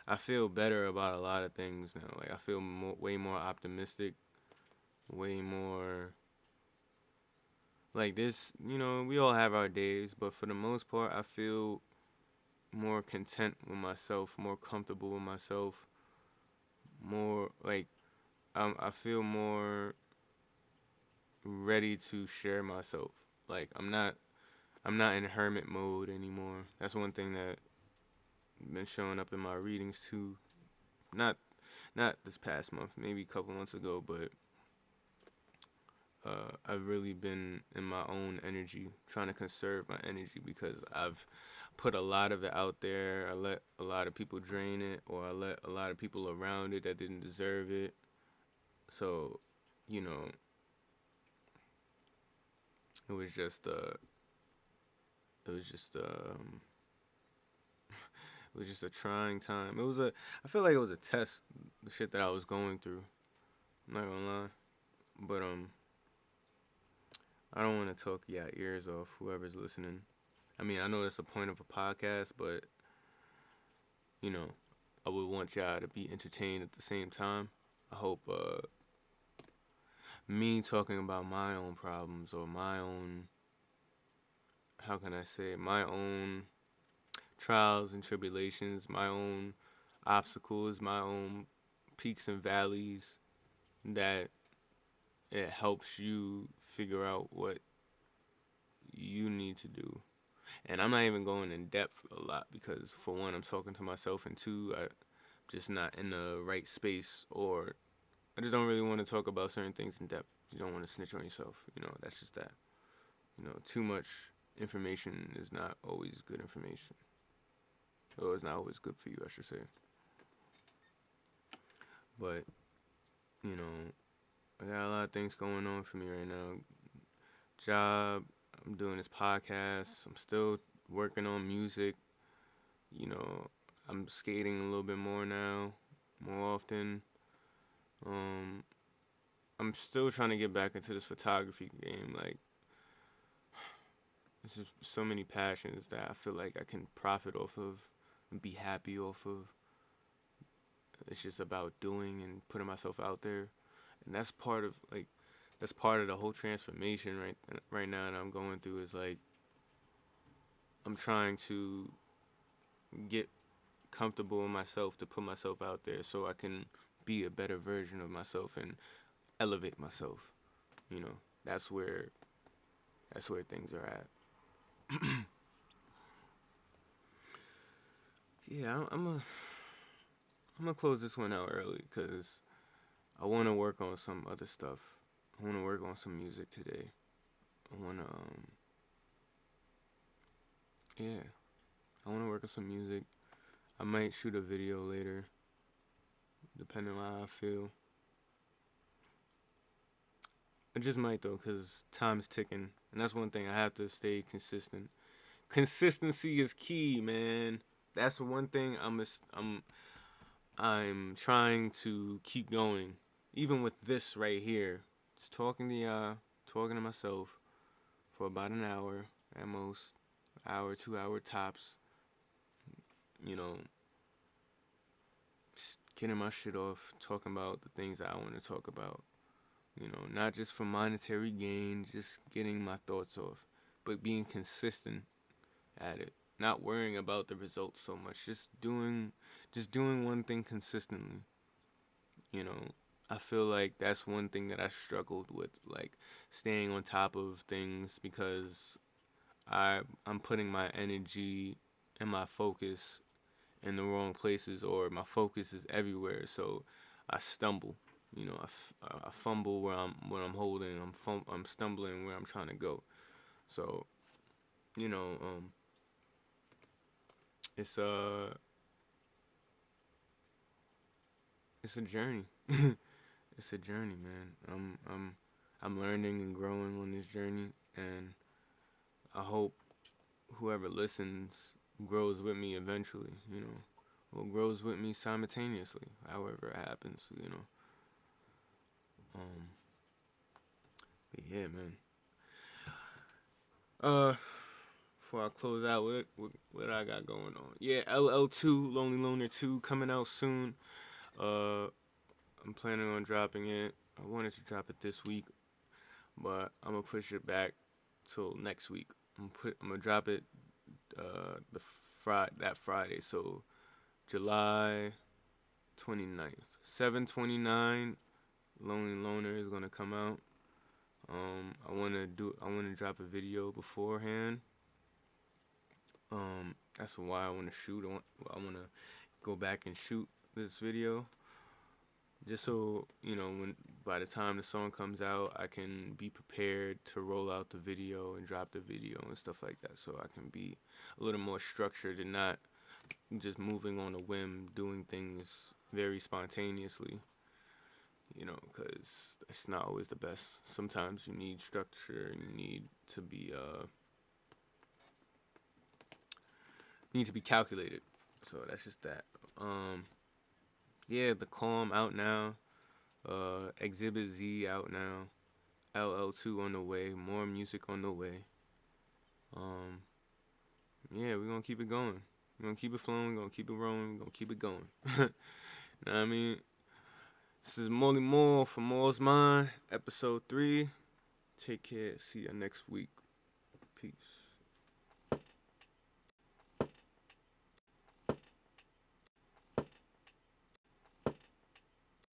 I feel better about a lot of things now. Like I feel way more optimistic, way more like this. We all have our days, but for the most part, I feel more content with myself, more comfortable with myself, more like I feel more ready to share myself. Like I'm not in hermit mode anymore. That's one thing that been showing up in my readings too. Not not this past month, maybe a couple months ago, but I've really been in my own energy, trying to conserve my energy because I've put a lot of it out there. I let a lot of people drain it, or I let a lot of people around it that didn't deserve it. So, you know, it was just it was just it was just a trying time. I feel like it was a test, the shit that I was going through. I'm not gonna lie, but I don't want to talk your ears off, whoever's listening. I mean, I know that's the point of a podcast, but you know, I would want y'all to be entertained at the same time. I hope me talking about my own problems or my own, how can I say, my own trials and tribulations, my own obstacles, my own peaks and valleys, that it helps you figure out what you need to do. And I'm not even going in depth a lot because, for one, I'm talking to myself, and two, I'm just not in the right space, or I just don't really want to talk about certain things in depth. You don't want to snitch on yourself. That's just that. Too much information is not always good information. Or it's not always good for you, I should say. But, I got a lot of things going on for me right now. Job, I'm doing this podcast, I'm still working on music. I'm skating a little bit more now, more often. Um, I'm still trying to get back into this photography game. Like, there's just so many passions that I feel like I can profit off of and be happy off of. It's just about doing and putting myself out there, and that's part of the whole transformation right now that I'm going through. Is like I'm trying to get comfortable in myself to put myself out there so I can be a better version of myself and elevate myself. That's where things are at. Yeah, I'm gonna close this one out early because I want to work on some other stuff. I want to work on some music today. I want to yeah, I want to work on some music. I might shoot a video later, depending on how I feel. I just might though, cause time's ticking, and that's one thing I have to stay consistent. Consistency is key, man. That's one thing I'm trying to keep going, even with this right here. Just talking to y'all, talking to myself for about an hour at most, hour, 2 hour tops. You know, just getting my shit off, talking about the things that I want to talk about. Not just for monetary gain, just getting my thoughts off, but being consistent at it. Not worrying about the results so much, just doing one thing consistently. You know, I feel like that's one thing that I struggled with, like staying on top of things because I'm putting my energy and my focus in the wrong places, or my focus is everywhere, so I stumble. I fumble where I'm holding. I'm stumbling where I'm trying to go. So, you know, it's it's a journey. It's a journey, man. I'm learning and growing on this journey, and I hope whoever listens grows with me eventually, or grows with me simultaneously, however it happens, Um, but yeah, man. Uh, Before I close out, what I got going on? Yeah, LL2, Lonely Loner 2, coming out soon. Uh, I'm planning on dropping it. I wanted to drop it this week, but I'm gonna push it back till next week. I'm gonna drop it that Friday, so July 29th. 7/29, Lonely Loner is gonna come out. I wanna drop a video beforehand. That's why I wanna shoot. I wanna go back and shoot this video, just so when by the time the song comes out, I can be prepared to roll out the video and drop the video and stuff like that, so I can be a little more structured and not just moving on a whim, doing things very spontaneously, because it's not always the best. Sometimes you need structure and you need to be calculated. So that's just that. Yeah, The Calm out now. Exhibit Z out now. LL2 on the way. More music on the way. Yeah, we're gonna keep it going. We're gonna keep it flowing. We're gonna keep it rolling. We're gonna keep it going. Know what I mean? This is Molly Moore from Mall's Mind, episode 3. Take care. See ya next week.